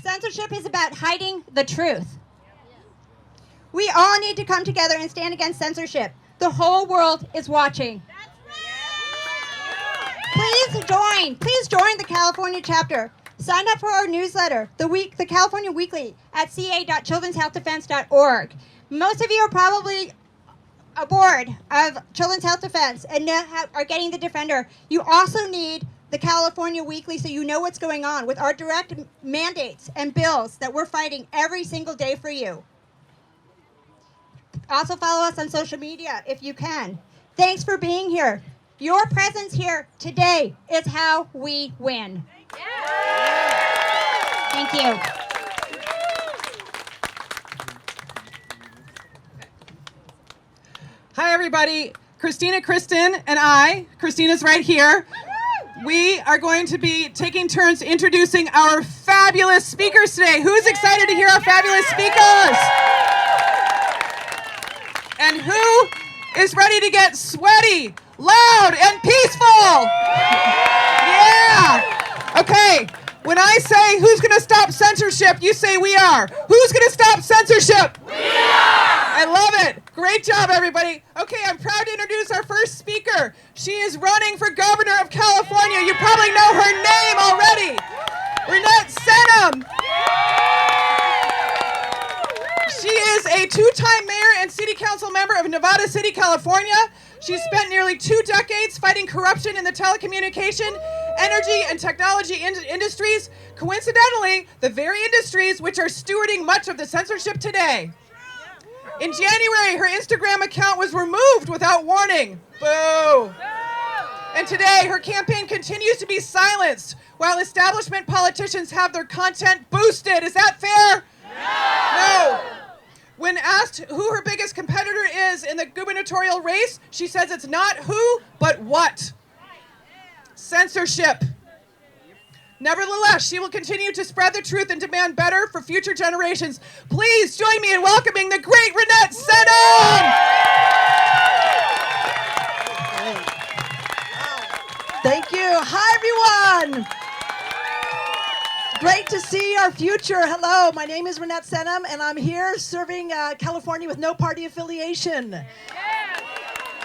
Censorship is about hiding the truth. We all need to come together and stand against censorship. The whole world is watching. Please join the California chapter. Sign up for our newsletter, the California Weekly, at ca.childrenshealthdefense.org. Most of you are probably aboard of Children's Health Defense and are getting the Defender. You also need the California Weekly so you know what's going on with our direct mandates and bills that we're fighting every single day for you. Also follow us on social media if you can. Thanks for being here. Your presence here today is how we win. Thank you. Hi, everybody. Kristen, and I, Christina's right here. We are going to be taking turns introducing our fabulous speakers today. Who's excited to hear our fabulous speakers? And who is ready to get sweaty, loud, and peaceful? Yeah. Okay. When I say who's going to stop censorship, you say we are. Who's going to stop censorship? We are. I love it. Great job, everybody. Okay, I'm proud to introduce our first speaker. She is running for governor of California. You probably know her name already. Renette Senum. She is a two-time mayor and city council member of Nevada City, California. She's spent nearly 2 decades fighting corruption in the telecommunication, energy, and technology industries. Coincidentally, the very industries which are stewarding much of the censorship today. In January, her Instagram account was removed without warning. Boo! And today, her campaign continues to be silenced while establishment politicians have their content boosted. Is that fair? No! When asked who her biggest competitor is in the gubernatorial race, she says it's not who, but what. Censorship. Nevertheless, she will continue to spread the truth and demand better for future generations. Please join me in welcoming the great Renette Senum! Thank you. Hi, everyone. Great to see our future. Hello, my name is Renette Senum, and I'm here serving California with no party affiliation. And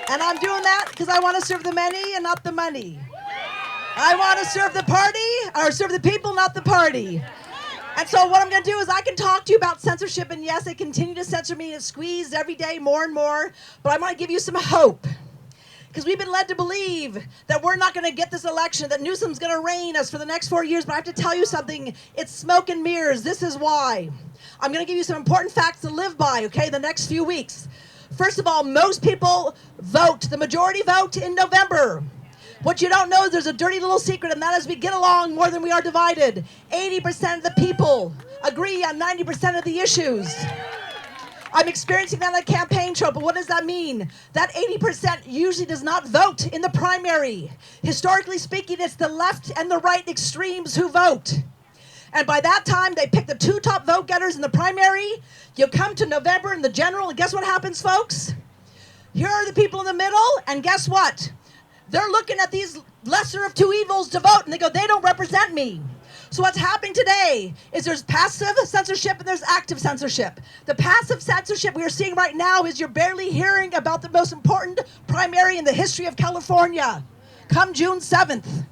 I'm doing that because I want to serve the many and not the money. I want to serve the party, or serve the people, not the party. And so what I'm going to do is I can talk to you about censorship, and yes, they continue to censor me and squeeze every day more and more, but I want to give you some hope. Because we've been led to believe that we're not going to get this election, that Newsom's going to reign us for the next 4 years, but I have to tell you something, it's smoke and mirrors. This is why. I'm going to give you some important facts to live by, okay, the next few weeks. First of all, most people vote, the majority vote in November. What you don't know is there's a dirty little secret, and that is we get along more than we are divided. 80% of the people agree on 90% of the issues. I'm experiencing that on the campaign trail, but what does that mean? That 80% usually does not vote in the primary. Historically speaking, it's the left and the right extremes who vote. And by that time, they pick the 2 top vote getters in the primary. You come to November in the general, and guess what happens, folks? Here are the people in the middle, and guess what? They're looking at these lesser of 2 evils to vote, and they go, they don't represent me. So what's happening today is there's passive censorship and there's active censorship. The passive censorship we are seeing right now is you're barely hearing about the most important primary in the history of California, come June 7th.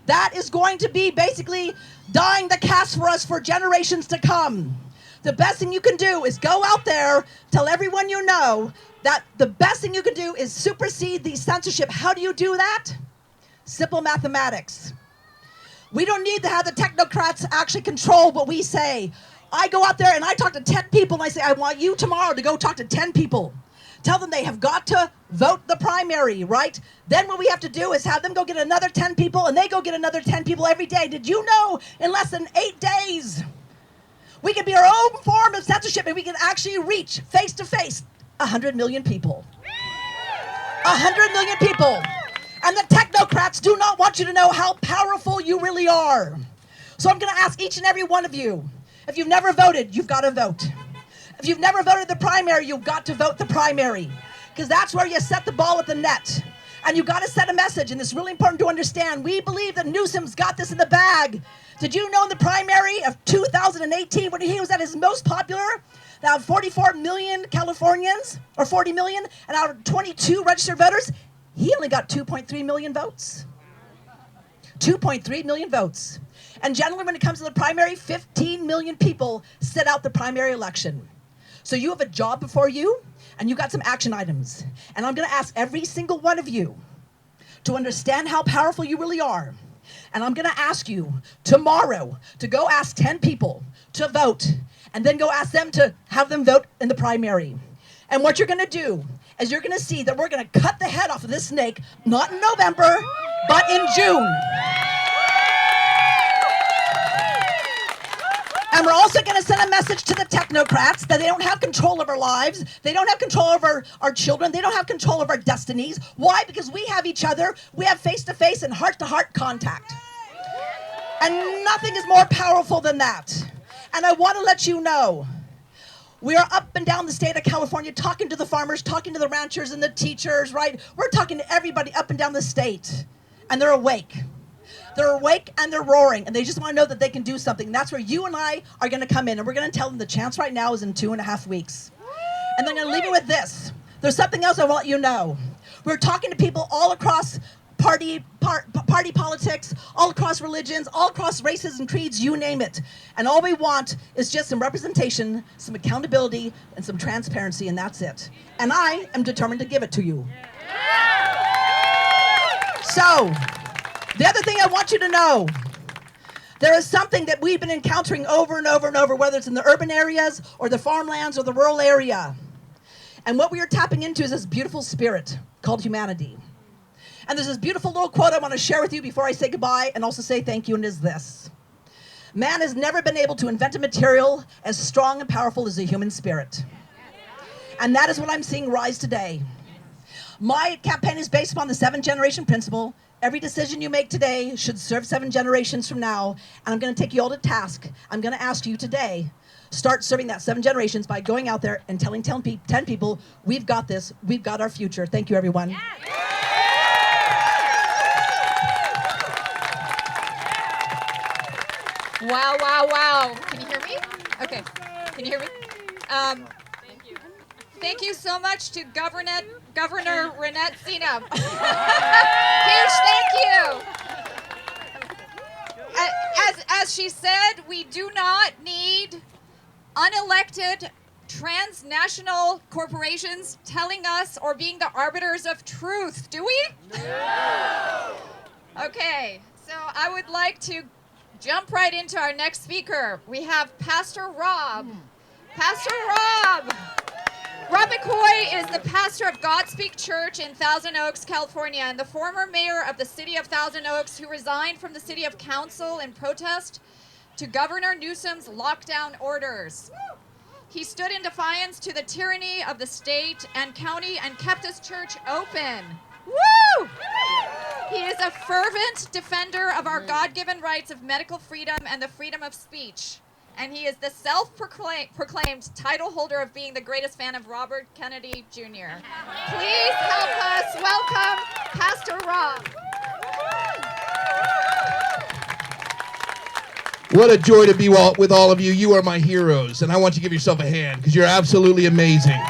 That is going to be basically dyeing the cast for us for generations to come. The best thing you can do is go out there, tell everyone you know that the best thing you can do is supersede the censorship. How do you do that? Simple mathematics. We don't need to have the technocrats actually control what we say. I go out there and I talk to 10 people and I say, I want you tomorrow to go talk to 10 people. Tell them they have got to vote the primary, right? Then what we have to do is have them go get another 10 people and they go get another 10 people every day. Did you know in less than 8 days, we can be our own form of censorship and we can actually reach face to face 100 million people. 100 million people. And the technocrats do not want you to know how powerful you really are. So I'm going to ask each and every one of you, if you've never voted, you've got to vote. If you've never voted the primary, you've got to vote the primary. Because that's where you set the ball at the net. And you got to send a message, and it's really important to understand. We believe that Newsom's got this in the bag. Did you know in the primary of 2018, when he was at his most popular, that 44 million Californians, or 40 million, and out of 22 registered voters, he only got 2.3 million votes. 2.3 million votes. And generally, when it comes to the primary, 15 million people sit out the primary election. So you have a job before you, and you got some action items. And I'm going to ask every single one of you to understand how powerful you really are. And I'm going to ask you tomorrow to go ask 10 people to vote, and then go ask them to have them vote in the primary. And what you're going to do is you're going to see that we're going to cut the head off of this snake, not in November, but in June. And we're also going to send a message to the technocrats that they don't have control of our lives. They don't have control over our children. They don't have control of our destinies. Why? Because we have each other. We have face-to-face and heart-to-heart contact. And nothing is more powerful than that. And I want to let you know, we are up and down the state of California talking to the farmers, talking to the ranchers and the teachers, right? We're talking to everybody up and down the state. And they're awake. They're awake and they're roaring, and they just want to know that they can do something. And that's where you and I are going to come in, and we're going to tell them the chance right now is in 2.5 weeks. And then I'm going to leave you with this. There's something else I want you to know. We're talking to people all across party politics, all across religions, all across races and creeds, you name it. And all we want is just some representation, some accountability, and some transparency, and that's it. And I am determined to give it to you. So, the other thing I want you to know, there is something that we've been encountering over and over and over, whether it's in the urban areas or the farmlands or the rural area. And what we are tapping into is this beautiful spirit called humanity. And there's this beautiful little quote I want to share with you before I say goodbye and also say thank you, and it is this. Man has never been able to invent a material as strong and powerful as the human spirit. And that is what I'm seeing rise today. My campaign is based upon the 7-generation principle. Every decision you make today should serve 7 generations from now. And I'm going to take you all to task. I'm going to ask you today, start serving that 7 generations by going out there and telling 10 people, we've got this, we've got our future. Thank you, everyone. Yeah. Wow, wow, wow. Can you hear me? Okay. Can you hear me? Thank you so much to Governor Renette Sinam. Huge thank you. As she said, we do not need unelected transnational corporations telling us or being the arbiters of truth, do we? No. Okay, so I would like to jump right into our next speaker. We have Pastor Rob. Pastor Rob. Rob McCoy is the pastor of Godspeak Church in Thousand Oaks, California, and the former mayor of the city of Thousand Oaks, who resigned from the city of council in protest to Governor Newsom's lockdown orders. He stood in defiance to the tyranny of the state and county and kept his church open. Woo! He is a fervent defender of our God-given rights of medical freedom and the freedom of speech. And he is the self-proclaimed title holder of being the greatest fan of Robert Kennedy Jr. Please help us welcome Pastor Rob. What a joy to be with all of you. You are my heroes, and I want you to give yourself a hand because you're absolutely amazing.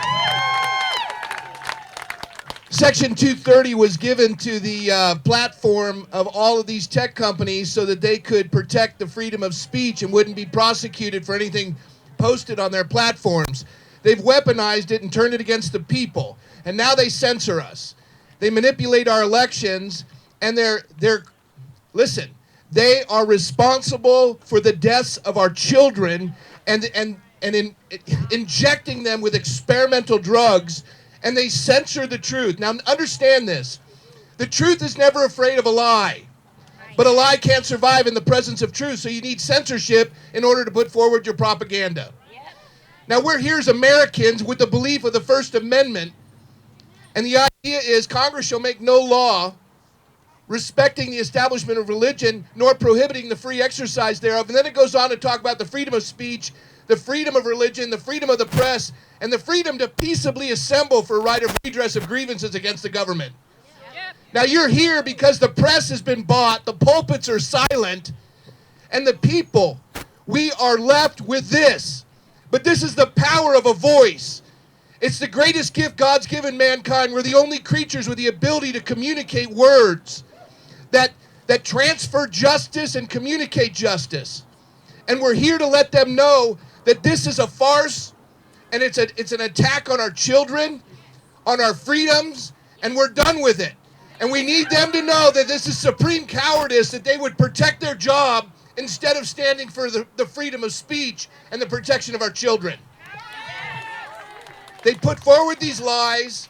Section 230 was given to the platform of all of these tech companies so that they could protect the freedom of speech and wouldn't be prosecuted for anything posted on their platforms. They've weaponized it and turned it against the people, and now they censor us. They manipulate our elections, and listen, they are responsible for the deaths of our children and injecting them with experimental drugs. And they censor the truth. Now, understand this. The truth is never afraid of a lie. But a lie can't survive in the presence of truth, so you need censorship in order to put forward your propaganda. Now, we're here as Americans with the belief of the First Amendment, and the idea is Congress shall make no law respecting the establishment of religion, nor prohibiting the free exercise thereof. And then it goes on to talk about the freedom of speech, the freedom of religion, the freedom of the press, and the freedom to peaceably assemble for right of redress of grievances against the government. Now you're here because the press has been bought, the pulpits are silent, and the people, we are left with this. But this is the power of a voice. It's the greatest gift God's given mankind. We're the only creatures with the ability to communicate words that transfer justice and communicate justice. And we're here to let them know that this is a farce, and it's an attack on our children, on our freedoms, and we're done with it. And we need them to know that this is supreme cowardice, that they would protect their job instead of standing for the freedom of speech and the protection of our children. They put forward these lies,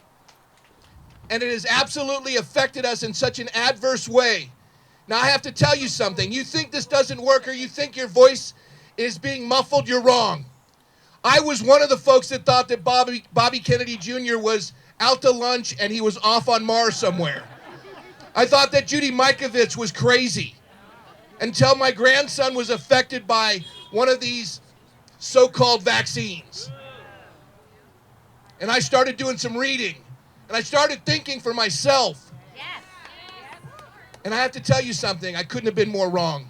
and it has absolutely affected us in such an adverse way. Now, I have to tell you something. You think this doesn't work, or you think your voice is being muffled, you're wrong. I was one of the folks that thought that Bobby Kennedy Jr. was out to lunch and he was off on Mars somewhere. I thought that Judy Mikovits was crazy until my grandson was affected by one of these so-called vaccines. And I started doing some reading, and I started thinking for myself. And I have to tell you something, I couldn't have been more wrong.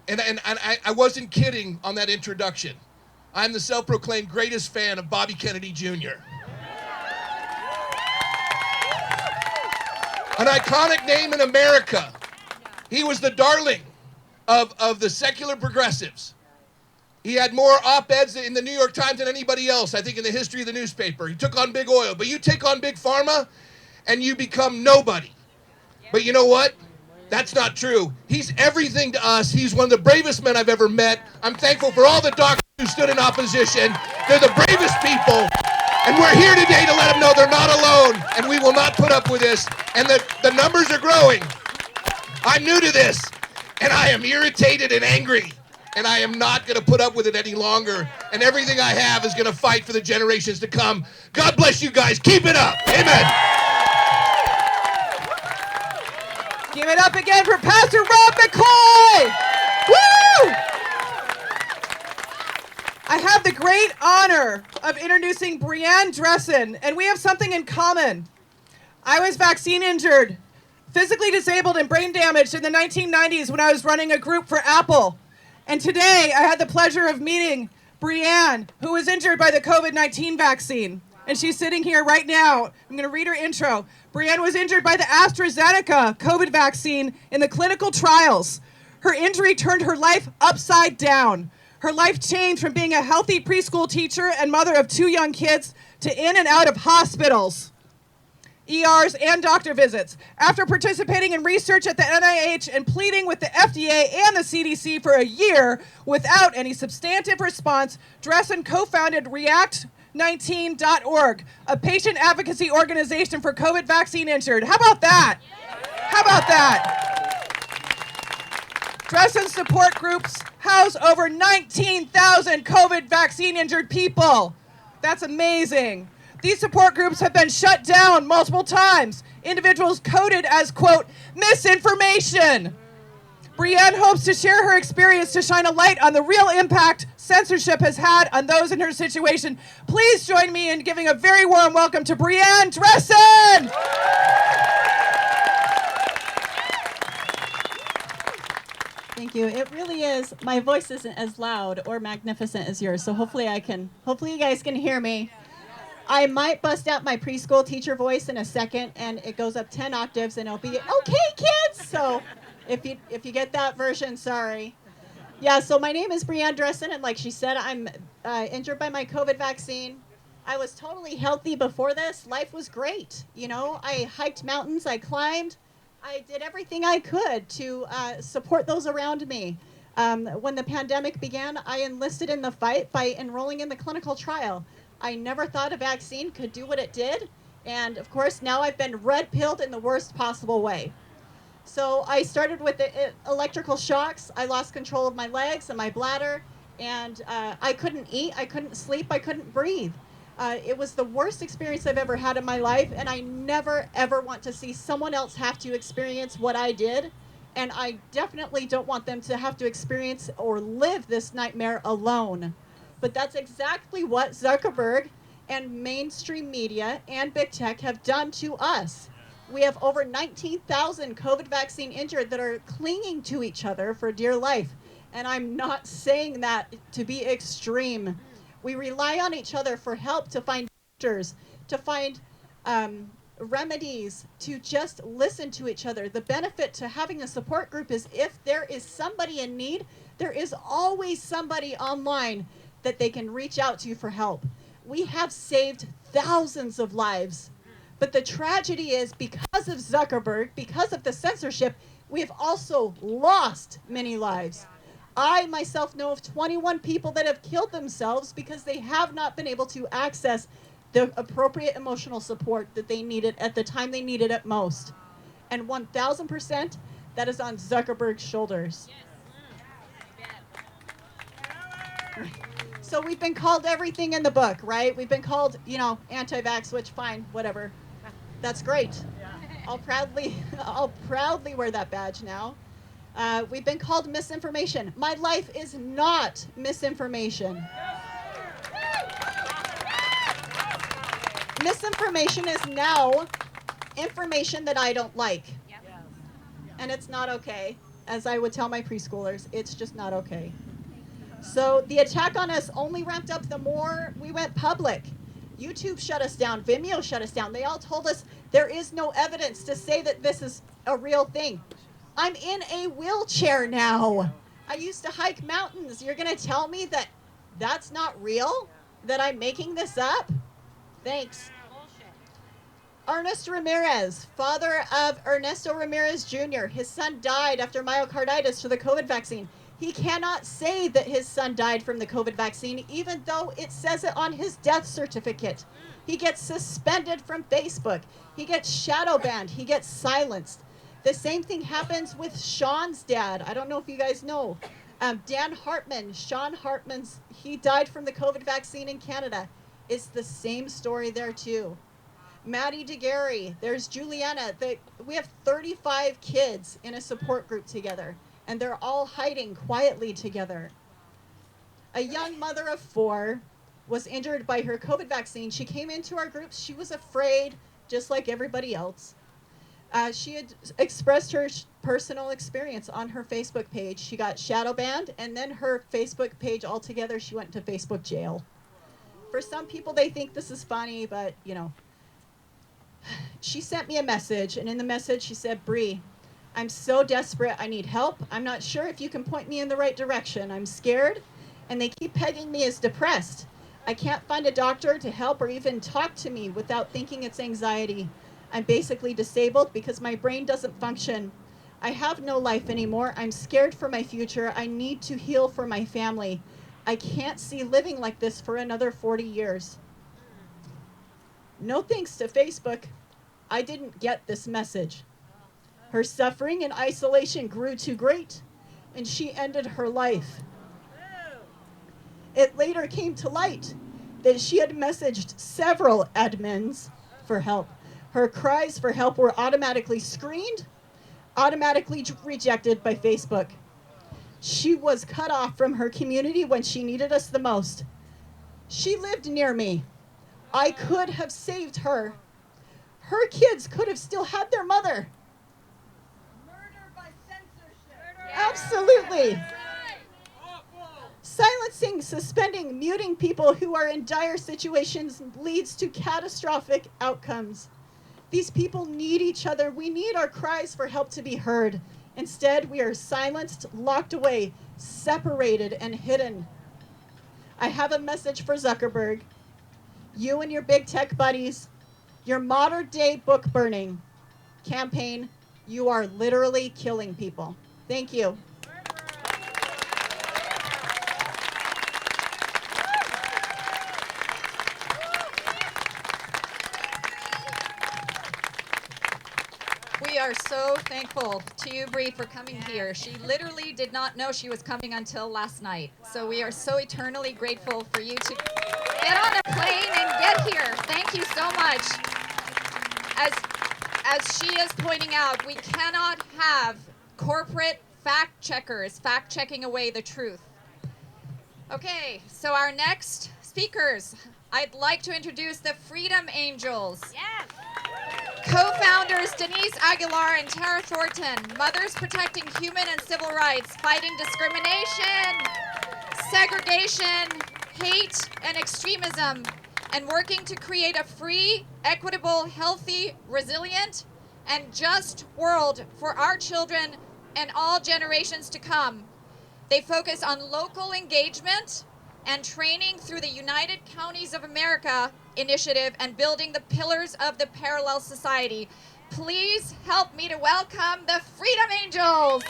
And I wasn't kidding on that introduction. I'm the self-proclaimed greatest fan of Bobby Kennedy Jr. An iconic name in America. He was the darling of the secular progressives. He had more op-eds in the New York Times than anybody else, I think, in the history of the newspaper. He took on big oil. But you take on big pharma, and you become nobody. But you know what? That's not true. He's everything to us. He's one of the bravest men I've ever met. I'm thankful for all the doctors who stood in opposition. They're the bravest people. And we're here today to let them know they're not alone, and we will not put up with this. And the numbers are growing. I'm new to this, and I am irritated and angry, and I am not going to put up with it any longer. And everything I have is going to fight for the generations to come. God bless you guys. Keep it up. Amen. Give it up again for Pastor Rob McCoy. Woo! I have the great honor of introducing Brianne Dressen, and we have something in common. I was vaccine injured, physically disabled, and brain damaged in the 1990s when I was running a group for Apple. And today I had the pleasure of meeting Brianne, who was injured by the COVID-19 vaccine. And she's sitting here right now. I'm going to read her intro. Brianne was injured by the AstraZeneca COVID vaccine in the clinical trials. Her injury turned her life upside down. Her life changed from being a healthy preschool teacher and mother of 2 young kids to in and out of hospitals, ERs, and doctor visits. After participating in research at the NIH and pleading with the FDA and the CDC for a year without any substantive response, Dressen co-founded React19.org, a patient advocacy organization for COVID vaccine injured. How about that? How about that? Dressen's support groups house over 19,000 COVID vaccine injured people. That's amazing. These support groups have been shut down multiple times. Individuals coded as, quote, misinformation. Brianne hopes to share her experience to shine a light on the real impact censorship has had on those in her situation. Please join me in giving a very warm welcome to Brianne Dressen. Thank you. It really is. My voice isn't as loud or magnificent as yours, so hopefully you guys can hear me. I might bust out my preschool teacher voice in a second, and it goes up 10 octaves, and it'll be, okay, kids. So if you get that version, sorry. Yeah, so my name is Brianne Dressen, and like she said, I'm injured by my COVID vaccine. I was totally healthy before this. Life was great. You know, I hiked mountains, I climbed. I did everything I could to support those around me. When the pandemic began, I enlisted in the fight by enrolling in the clinical trial. I never thought a vaccine could do what it did. And of course, now I've been red-pilled in the worst possible way. So I started with the electrical shocks. I lost control of my legs and my bladder. And I couldn't eat, I couldn't sleep, I couldn't breathe. It was the worst experience I've ever had in my life, and I never, ever want to see someone else have to experience what I did, and I definitely don't want them to have to experience or live this nightmare alone. But that's exactly what Zuckerberg and mainstream media and big tech have done to us. We have over 19,000 COVID vaccine injured that are clinging to each other for dear life. And I'm not saying that to be extreme. We rely on each other for help, to find doctors, to find remedies, to just listen to each other. The benefit to having a support group is if there is somebody in need, there is always somebody online that they can reach out to for help. We have saved thousands of lives. But the tragedy is, because of Zuckerberg, because of the censorship, we have also lost many lives. I myself know of 21 people that have killed themselves because they have not been able to access the appropriate emotional support that they needed at the time they needed it most. And 1,000%, that is on Zuckerberg's shoulders. So we've been called everything in the book, right? We've been called, anti-vax, which fine, whatever. That's great. I'll proudly wear that badge now. We've been called misinformation. My life is not misinformation. Misinformation is now information that I don't like. And it's not okay. As I would tell my preschoolers, it's just not okay. So the attack on us only ramped up the more we went public. YouTube shut us down. Vimeo shut us down. They all told us there is no evidence to say that this is a real thing. I'm in a wheelchair now. I used to hike mountains. You're going to tell me that that's not real? That I'm making this up? Thanks. Ernest Ramirez, father of Ernesto Ramirez Jr. His son died after myocarditis to the COVID vaccine. He cannot say that his son died from the COVID vaccine, even though it says it on his death certificate. He gets suspended from Facebook. He gets shadow banned. He gets silenced. The same thing happens with Sean's dad. I don't know if you guys know. Dan Hartman, Sean Hartman's, he died from the COVID vaccine in Canada. It's the same story there too. Maddie DeGarry, there's Juliana. We have 35 kids in a support group together, and they're all hiding quietly together. A young mother of 4 was injured by her COVID vaccine. She came into our groups. She was afraid, just like everybody else. She had expressed her personal experience on her Facebook page. She got shadow banned, and then her Facebook page altogether, she went to Facebook jail. For some people, they think this is funny, but, she sent me a message, and in the message, she said, "Bree, I'm so desperate. I need help. I'm not sure if you can point me in the right direction. I'm scared, and they keep pegging me as depressed. I can't find a doctor to help or even talk to me without thinking it's anxiety. I'm basically disabled because my brain doesn't function. I have no life anymore. I'm scared for my future. I need to heal for my family. I can't see living like this for another 40 years. No thanks to Facebook, I didn't get this message. Her suffering and isolation grew too great, and she ended her life. It later came to light that she had messaged several admins for help. Her cries for help were automatically screened, automatically rejected by Facebook. She was cut off from her community when she needed us the most. She lived near me. I could have saved her. Her kids could have still had their mother. Murder by censorship. Absolutely. Silencing, suspending, muting people who are in dire situations leads to catastrophic outcomes. These people need each other. We need our cries for help to be heard. Instead, we are silenced, locked away, separated, and hidden. I have a message for Zuckerberg. You and your big tech buddies, your modern day book burning campaign, you are literally killing people. Thank you. We are so thankful to you, Bree, for coming here. She literally did not know she was coming until last night. So we are so eternally grateful for you to get on a plane and get here. Thank you so much. As she is pointing out, we cannot have corporate fact checkers fact-checking away the truth. Okay, so our next speakers, I'd like to introduce the Freedom Angels. Yes. Co-founders Denise Aguilar and Tara Thornton, mothers protecting human and civil rights, fighting discrimination, segregation, hate, and extremism, and working to create a free, equitable, healthy, resilient, and just world for our children and all generations to come. They focus on local engagement and training through the United Counties of America initiative and building the pillars of the parallel society. Please help me to welcome the Freedom Angels.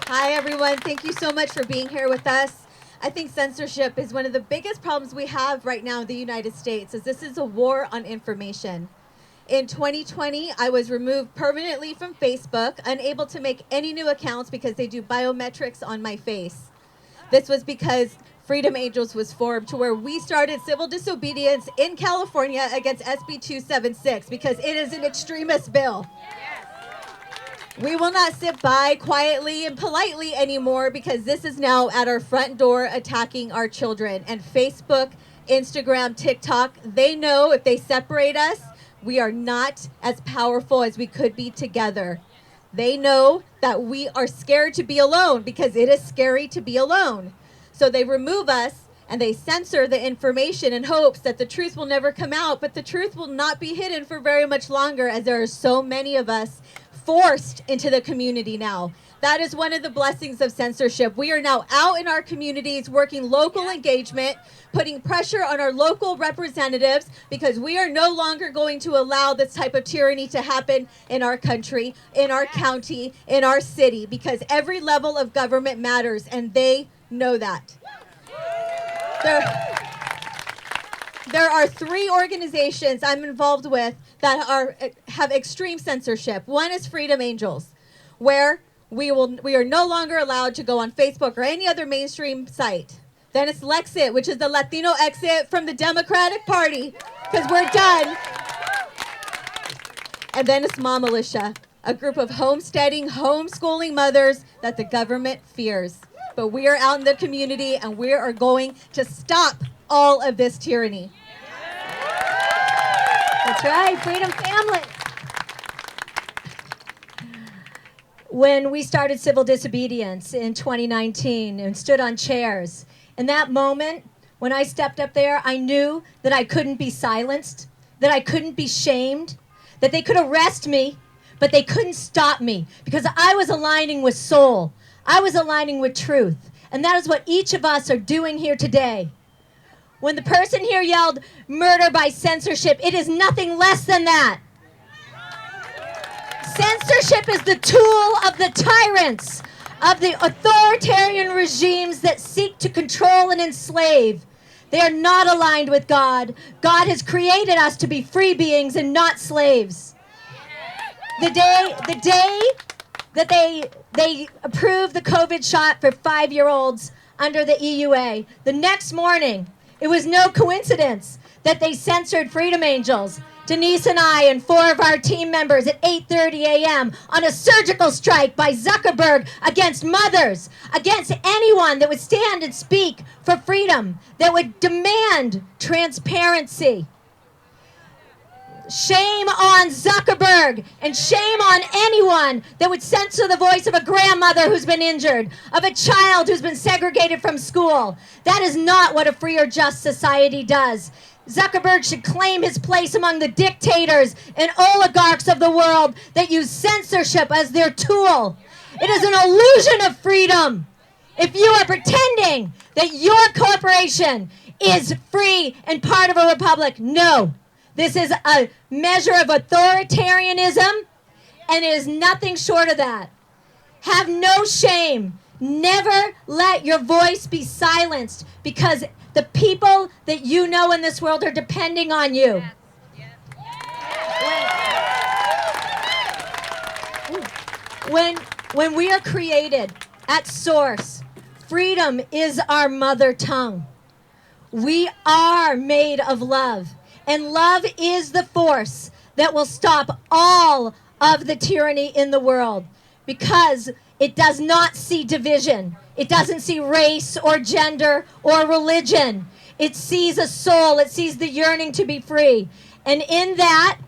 Hi, everyone. Thank you so much for being here with us. I think censorship is one of the biggest problems we have right now in the United States, as this is a war on information. In 2020, I was removed permanently from Facebook, unable to make any new accounts because they do biometrics on my face. This was because Freedom Angels was formed, to where we started civil disobedience in California against SB 276 because it is an extremist bill. We will not sit by quietly and politely anymore because this is now at our front door attacking our children. And Facebook, Instagram, TikTok, they know if they separate us, we are not as powerful as we could be together. They know that we are scared to be alone because it is scary to be alone. So they remove us and they censor the information in hopes that the truth will never come out, but the truth will not be hidden for very much longer, as there are so many of us forced into the community now. That is one of the blessings of censorship. We are now out in our communities working local engagement, putting pressure on our local representatives, because we are no longer going to allow this type of tyranny to happen in our country, in our county, in our city, because every level of government matters, and they know that. There are 3 organizations I'm involved with that have extreme censorship. One is Freedom Angels, where we are no longer allowed to go on Facebook or any other mainstream site. Then it's Lexit, which is the Latino exit from the Democratic Party, because we're done. And then it's Mom Militia, a group of homesteading, homeschooling mothers that the government fears. But we are out in the community, and we are going to stop all of this tyranny. That's right, Freedom Family. When we started civil disobedience in 2019 and stood on chairs, in that moment, when I stepped up there, I knew that I couldn't be silenced, that I couldn't be shamed, that they could arrest me, but they couldn't stop me, because I was aligning with soul. I was aligning with truth. And that is what each of us are doing here today. When the person here yelled, "murder by censorship," it is nothing less than that. Censorship is the tool of the tyrants, of the authoritarian regimes that seek to control and enslave. They are not aligned with God. God has created us to be free beings and not slaves. The day that they approved the COVID shot for 5-year-olds under the EUA, the next morning, it was no coincidence that they censored Freedom Angels, Denise and I and 4 of our team members at 8:30 a.m. on a surgical strike by Zuckerberg against mothers, against anyone that would stand and speak for freedom, that would demand transparency. Shame on Zuckerberg, and shame on anyone that would censor the voice of a grandmother who's been injured, of a child who's been segregated from school. That is not what a free or just society does. Zuckerberg should claim his place among the dictators and oligarchs of the world that use censorship as their tool. It is an illusion of freedom. If you are pretending that your corporation is free and part of a republic, no. This is a measure of authoritarianism, and it is nothing short of that. Have no shame. Never let your voice be silenced, because the people that you know in this world are depending on you. When we are created at source, freedom is our mother tongue. We are made of love. And love is the force that will stop all of the tyranny in the world, because it does not see division. It doesn't see race or gender or religion. It sees a soul. It sees the yearning to be free. And in that,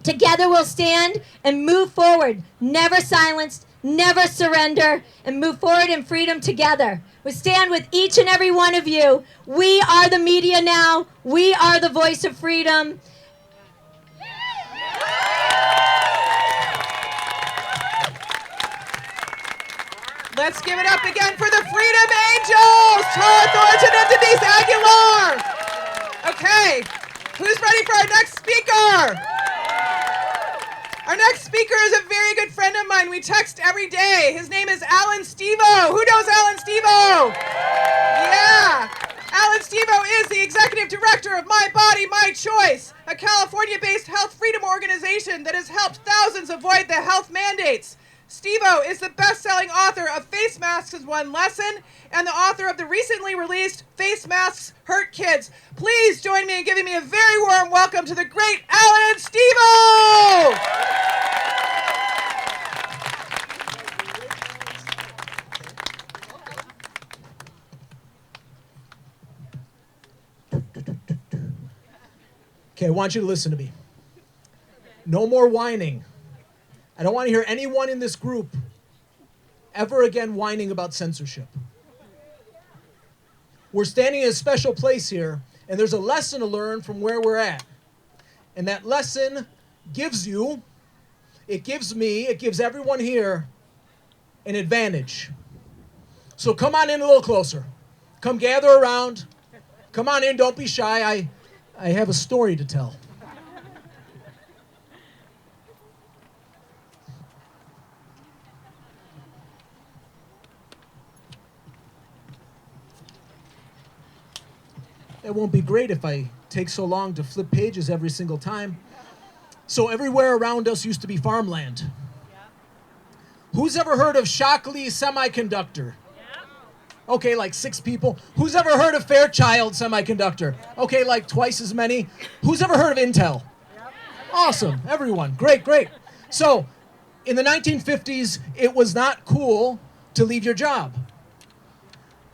together we'll stand and move forward, never silenced, never surrender, and move forward in freedom together. We stand with each and every one of you. We are the media now. We are the voice of freedom. Let's give it up again for the Freedom Angels, Tara Thornton and Denise Aguilar. Okay, who's ready for our next speaker? Our next speaker is a very good friend of mine. We text every day. His name is Alan Stevo. Who knows Alan Stevo? Yeah. Alan Stevo is the executive director of My Body, My Choice, a California-based health freedom organization that has helped thousands avoid the health mandates. Stevo is the best-selling author of Face Masks is One Lesson and the author of the recently released Face Masks Hurt Kids. Please join me in giving me a very warm welcome to the great Alan Stevo! Okay, I want you to listen to me. No more whining. I don't want to hear anyone in this group ever again whining about censorship. We're standing in a special place here, and there's a lesson to learn from where we're at. And that lesson gives you, it gives me, it gives everyone here an advantage. So come on in a little closer. Come gather around. Come on in, don't be shy. I have a story to tell. It won't be great if I take so long to flip pages every single time. So everywhere around us used to be farmland. Yeah. Who's ever heard of Shockley Semiconductor? Yeah. Okay, like 6 people. Who's ever heard of Fairchild Semiconductor? Okay, like twice as many. Who's ever heard of Intel? Yeah. Awesome, everyone. Great, great. So in the 1950s, it was not cool to leave your job.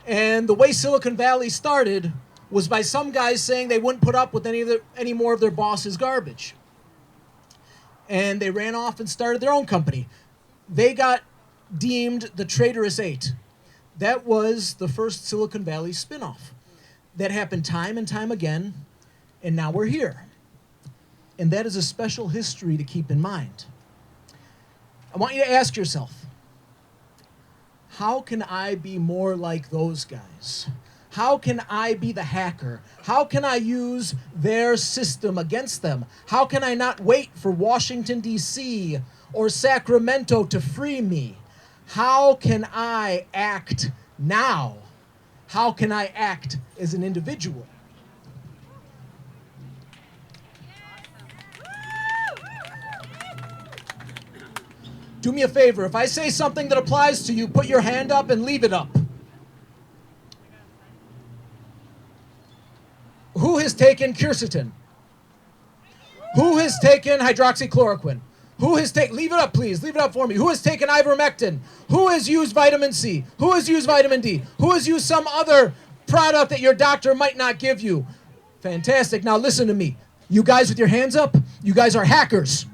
And the way Silicon Valley started was by some guys saying they wouldn't put up with any more of their boss's garbage. And they ran off and started their own company. They got deemed the traitorous 8. That was the first Silicon Valley spinoff. That happened time and time again, and now we're here. And that is a special history to keep in mind. I want you to ask yourself, how can I be more like those guys? How can I be the hacker? How can I use their system against them? How can I not wait for Washington, D.C. or Sacramento to free me? How can I act now? How can I act as an individual? Do me a favor. If I say something that applies to you, put your hand up and leave it up. Who has taken quercetin? Who has taken hydroxychloroquine? Who has taken, leave it up please, leave it up for me. Who has taken ivermectin? Who has used vitamin C? Who has used vitamin D? Who has used some other product that your doctor might not give you? Fantastic. Now listen to me. You guys with your hands up, you guys are hackers.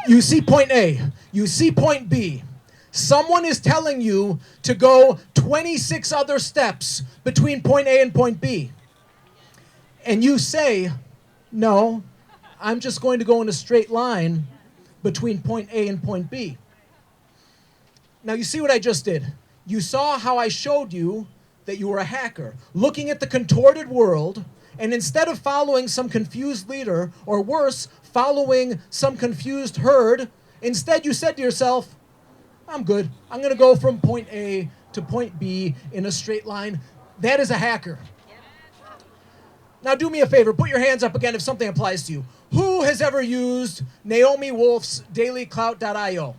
You see point A, you see point B. Someone is telling you to go 26 other steps between point A and point B. And you say, no, I'm just going to go in a straight line between point A and point B. Now you see what I just did. You saw how I showed you that you were a hacker, looking at the contorted world, and instead of following some confused leader, or worse, following some confused herd, instead you said to yourself, I'm good. I'm going to go from point A to point B in a straight line. That is a hacker. Now do me a favor. Put your hands up again if something applies to you. Who has ever used Naomi Wolf's dailyclout.io?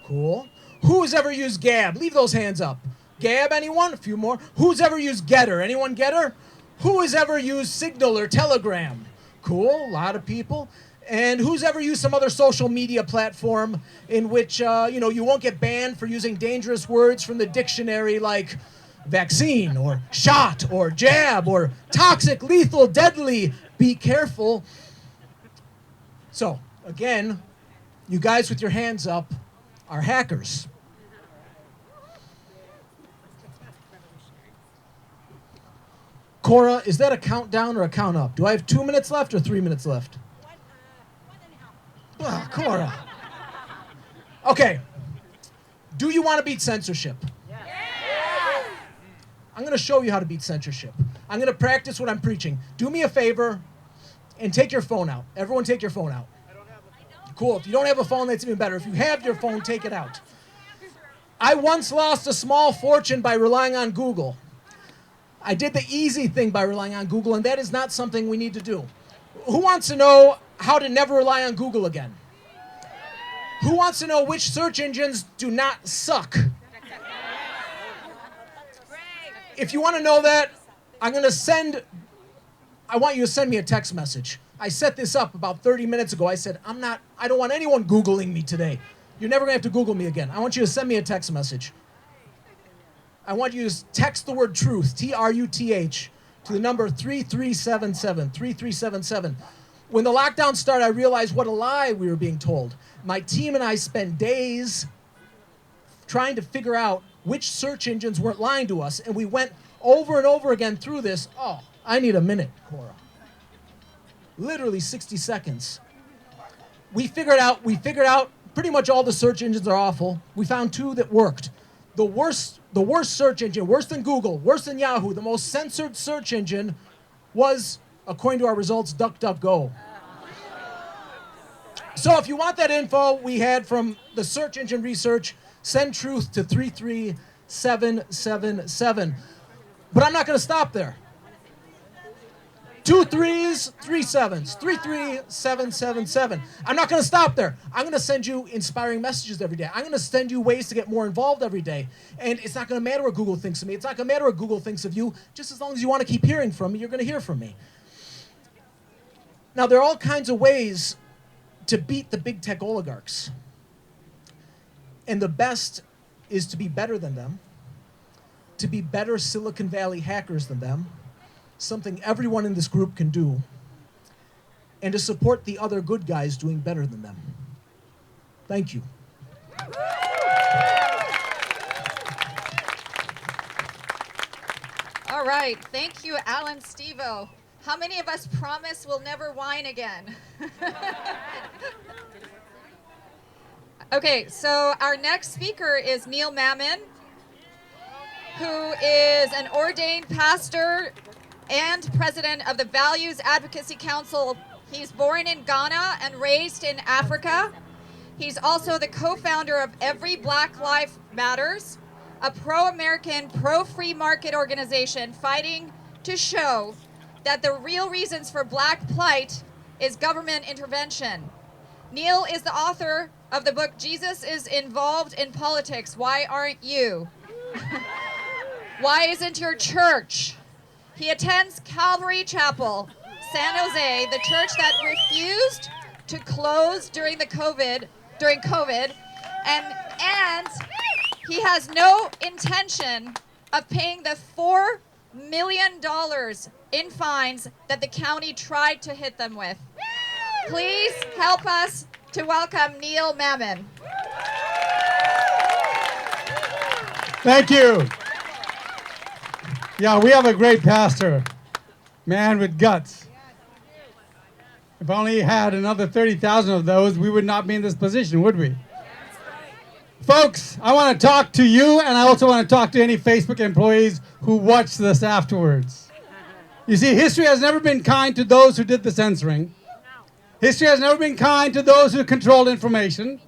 Cool. Who has ever used Gab? Leave those hands up. Gab, anyone? A few more. Who's ever used Getter? Anyone Getter? Who has ever used Signal or Telegram? Cool. A lot of people. And who's ever used some other social media platform in which, you won't get banned for using dangerous words from the dictionary like vaccine or shot or jab or toxic, lethal, deadly. Be careful. So, again, you guys with your hands up are hackers. Cora, is that a countdown or a count up? Do I have 2 minutes left or 3 minutes left? 1.5. Oh, Cora. Okay. Do you want to beat censorship? Yes. I'm going to show you how to beat censorship. I'm going to practice what I'm preaching. Do me a favor and take your phone out. Everyone take your phone out. I don't have a phone. Cool. If you don't have a phone, that's even better. If you have your phone, take it out. I once lost a small fortune by relying on Google. I did the easy thing by relying on Google, and that is not something we need to do. Who wants to know how to never rely on Google again? Who wants to know which search engines do not suck? If you want to know that, I want you to send me a text message. I set this up about 30 minutes ago. I said, I don't want anyone Googling me today. You're never going to have to Google me again. I want you to send me a text message. I want you to text the word truth, T-R-U-T-H, to the number 3377, 3377. When the lockdown started, I realized what a lie we were being told. My team and I spent days trying to figure out which search engines weren't lying to us, and we went over and over again through this. Oh, I need a minute, Cora. Literally 60 seconds. We figured out pretty much all the search engines are awful. We found 2 that worked. The worst search engine, worse than Google, worse than Yahoo, the most censored search engine was, according to our results, DuckDuckGo. So if you want that info we had from the search engine research, send truth to 33777. But I'm not going to stop there. 2 3s, 3 7s, 33777. I'm not going to stop there. I'm going to send you inspiring messages every day. I'm going to send you ways to get more involved every day. And it's not going to matter what Google thinks of me. It's not going to matter what Google thinks of you. Just as long as you want to keep hearing from me, you're going to hear from me. Now, there are all kinds of ways to beat the big tech oligarchs. And the best is to be better than them, to be better Silicon Valley hackers than them, something everyone in this group can do, and to support the other good guys doing better than them. Thank you. All right. Thank you, Alan Stevo. How many of us promise we'll never whine again? Okay, so our next speaker is Neil Mammon, who is an ordained pastor and president of the Values Advocacy Council. He's born in Ghana and raised in Africa. He's also the co-founder of Every Black Life Matters, a pro-American, pro-free market organization fighting to show that the real reasons for black plight is government intervention. Neil is the author of the book, Jesus is Involved in Politics, Why Aren't You? Why Isn't Your Church? He attends Calvary Chapel, San Jose, the church that refused to close during COVID, and he has no intention of paying the $4 million in fines that the county tried to hit them with. Please help us to welcome Neil Mammon. Thank you. Yeah, we have a great pastor, man with guts. If only he had another 30,000 of those, we would not be in this position, would we? Folks, I want to talk to you, and I also want to talk to any Facebook employees who watch this afterwards. You see, history has never been kind to those who did the censoring. History has never been kind to those who controlled information.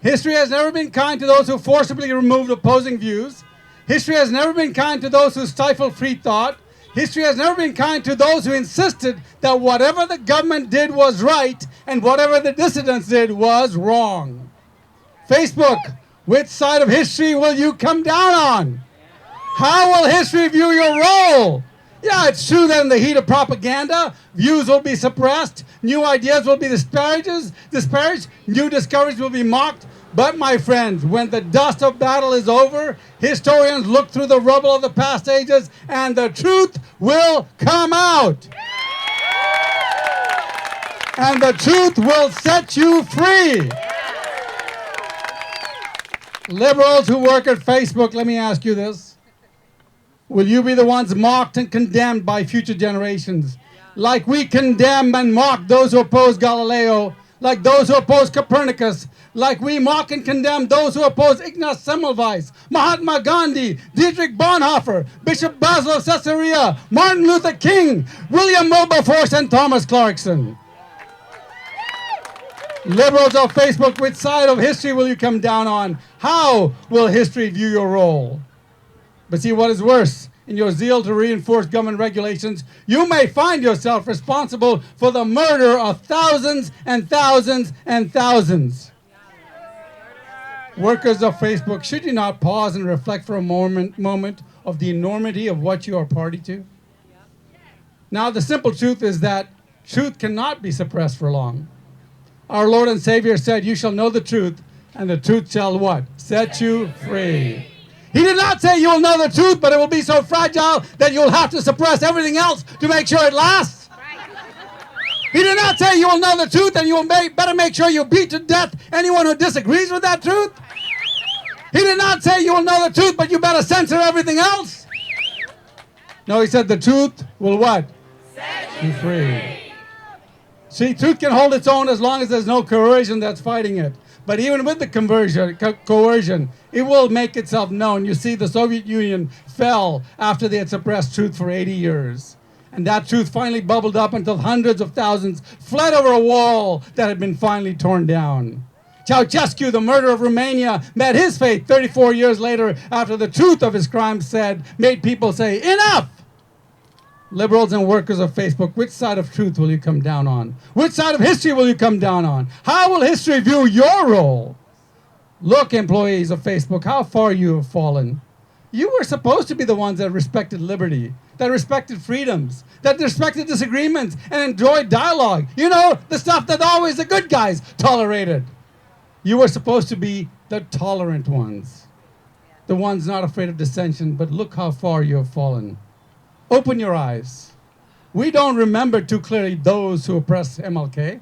History has never been kind to those who forcibly removed opposing views. History has never been kind to those who stifled free thought. History has never been kind to those who insisted that whatever the government did was right and whatever the dissidents did was wrong. Facebook, which side of history will you come down on? How will history view your role? Yeah, it's true that in the heat of propaganda, views will be suppressed, new ideas will be disparaged, new discoveries will be mocked, But my friends, when the dust of battle is over, historians look through the rubble of the past ages and the truth will come out. And the truth will set you free. Liberals who work at Facebook, let me ask you this. Will you be the ones mocked and condemned by future generations? Like we condemn and mock those who oppose Galileo, like those who oppose Copernicus, like we mock and condemn those who oppose Ignaz Semmelweis, Mahatma Gandhi, Dietrich Bonhoeffer, Bishop Basil of Caesarea, Martin Luther King, William Wilberforce, and Thomas Clarkson. Liberals of Facebook, which side of history will you come down on? How will history view your role? But see, what is worse, in your zeal to reinforce government regulations, you may find yourself responsible for the murder of thousands and thousands and thousands. Workers of Facebook, should you not pause and reflect for a moment of the enormity of what you are party to? Now, the simple truth is that truth cannot be suppressed for long. Our Lord and Savior said, you shall know the truth, and the truth shall what? Set you free. He did not say you'll know the truth, but it will be so fragile that you'll have to suppress everything else to make sure it lasts. He did not say you will know the truth and you will better make sure you beat to death anyone who disagrees with that truth. He did not say you will know the truth, but you better censor everything else. No, he said the truth will what? Set you free. See, truth can hold its own as long as there's no coercion that's fighting it. But even with the coercion, it will make itself known. You see, the Soviet Union fell after they had suppressed truth for 80 years. And that truth finally bubbled up until hundreds of thousands fled over a wall that had been finally torn down. Ceausescu, the murderer of Romania, met his fate 34 years later after the truth of his crimes made people say, enough! Liberals and workers of Facebook, which side of truth will you come down on? Which side of history will you come down on? How will history view your role? Look, employees of Facebook, how far you have fallen. You were supposed to be the ones that respected liberty, that respected freedoms, that respected disagreements and enjoyed dialogue. You know, the stuff that always the good guys tolerated. You were supposed to be the tolerant ones, the ones not afraid of dissension, but look how far you have fallen. Open your eyes. We don't remember too clearly those who oppressed MLK,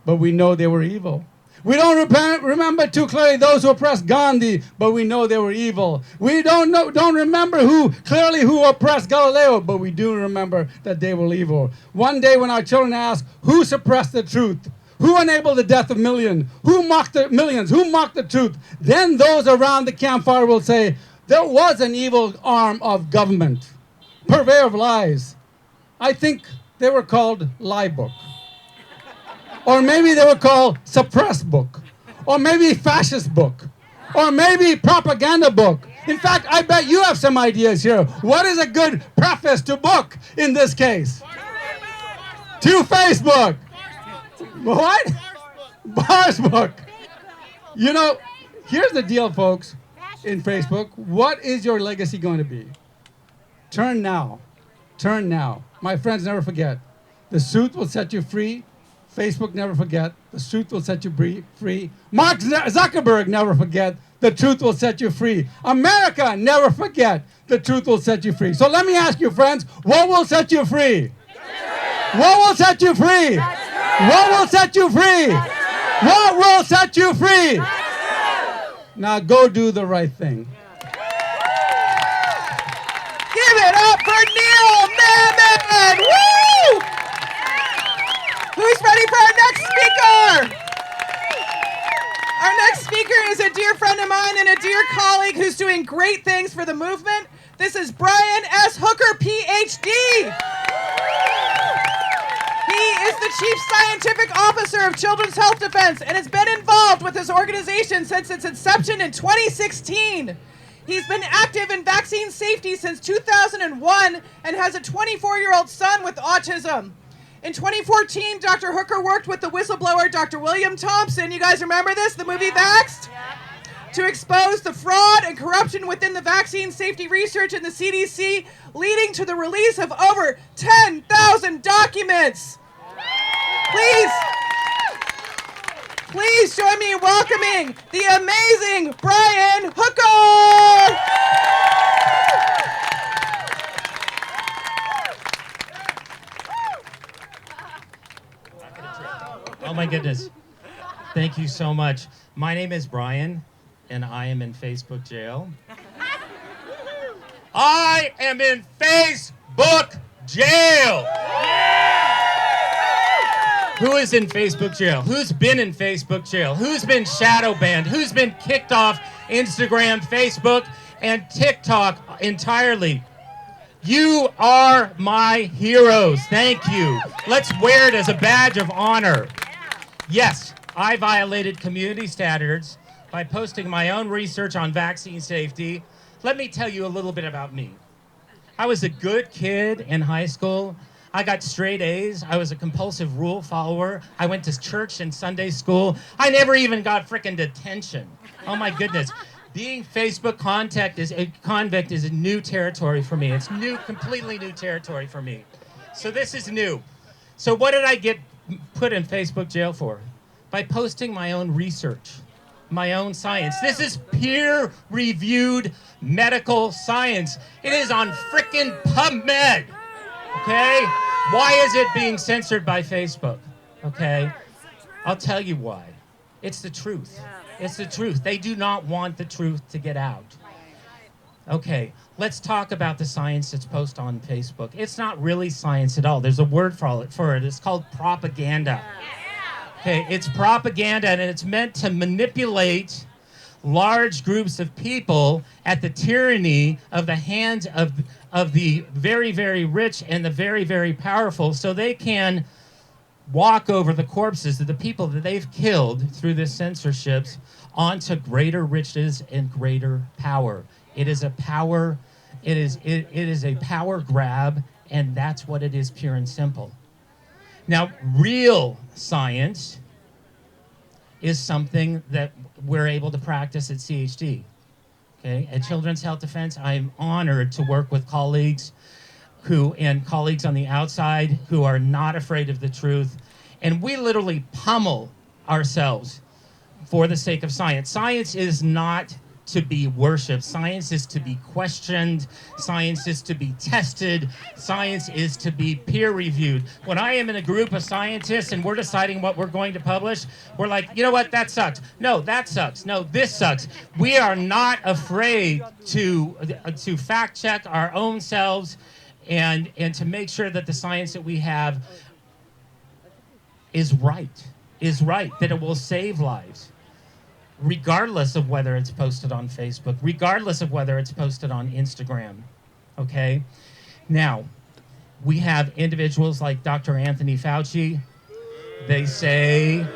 but we know they were evil. We don't remember too clearly those who oppressed Gandhi, but we know they were evil. We don't remember who oppressed Galileo, but we do remember that they were evil. One day when our children ask, who suppressed the truth? Who enabled the death of millions? Who mocked the millions? Who mocked the truth? Then those around the campfire will say, there was an evil arm of government, purveyor of lies. I think they were called lie book. Or maybe they were called suppress book. Or maybe fascist book. Or maybe propaganda book. In fact, I bet you have some ideas here. What is a good preface to book in this case? To Facebook. What? Bars book. You know, here's the deal, folks, in Facebook. What is your legacy going to be? Turn now. Turn now. My friends, never forget. The truth will set you free. Facebook, never forget. The truth will set you free. Mark Zuckerberg, never forget. The truth will set you free. America, never forget. The truth will set you free. So let me ask you, friends, what will set you free? What will set you free? What will set you free? What will set you free? Now go do the right thing. Give it up for Neil Mammon! Woo! Who's ready for our next speaker? Our next speaker is a dear friend of mine and a dear colleague who's doing great things for the movement. This is Brian S. Hooker, PhD. He is the Chief Scientific Officer of Children's Health Defense and has been involved with this organization since its inception in 2016. He's been active in vaccine safety since 2001 and has a 24-year-old son with autism. In 2014, Dr. Hooker worked with the whistleblower Dr. William Thompson, you guys remember this, the movie Vaxxed? To expose the fraud and corruption within the vaccine safety research in the CDC, leading to the release of over 10,000 documents. Please join me in welcoming the amazing Brian Hooker! Oh my goodness. Thank you so much. My name is Brian, and I am in Facebook jail. I am in Facebook jail! Who is in Facebook jail? Who's been in Facebook jail? Who's been shadow banned? Who's been kicked off Instagram, Facebook, and TikTok entirely? You are my heroes. Thank you. Let's wear it as a badge of honor. Yes, I violated community standards by posting my own research on vaccine safety. Let me tell you a little bit about me. I was a good kid in high school. I got straight A's. I was a compulsive rule follower. I went to church and Sunday school. I never even got frickin' detention. Oh my goodness. Being Facebook convict is a new territory for me. It's new, completely new territory for me. So this is new. So what did I get put in Facebook jail for? By posting my own research, my own science. This is peer-reviewed medical science. It is on frickin' PubMed. Okay? Why is it being censored by Facebook? Okay? I'll tell you why. It's the truth. It's the truth. They do not want the truth to get out. Okay, let's talk about the science that's posted on Facebook. It's not really science at all. There's a word for it. It's called propaganda. Okay, it's propaganda, and it's meant to manipulate large groups of people at the tyranny of the hands of the very, very rich and the very, very powerful, so they can walk over the corpses of the people that they've killed through this censorship onto greater riches and greater power. It is a power, it is a power grab, and that's what it is, pure and simple. Now, real science is something that we're able to practice at CHD. Okay? At Children's Health Defense, I'm honored to work with colleagues and colleagues on the outside who are not afraid of the truth. And we literally pummel ourselves for the sake of science. Science is not to be worshipped. Science is to be questioned. Science is to be tested. Science is to be peer-reviewed. When I am in a group of scientists and we're deciding what we're going to publish, we're like, you know what, that sucks. No, that sucks. No, this sucks. We are not afraid to fact-check our own selves and to make sure that the science that we have is right, that it will save lives, regardless of whether it's posted on Facebook, regardless of whether it's posted on Instagram, okay? Now, we have individuals like Dr. Anthony Fauci. They say,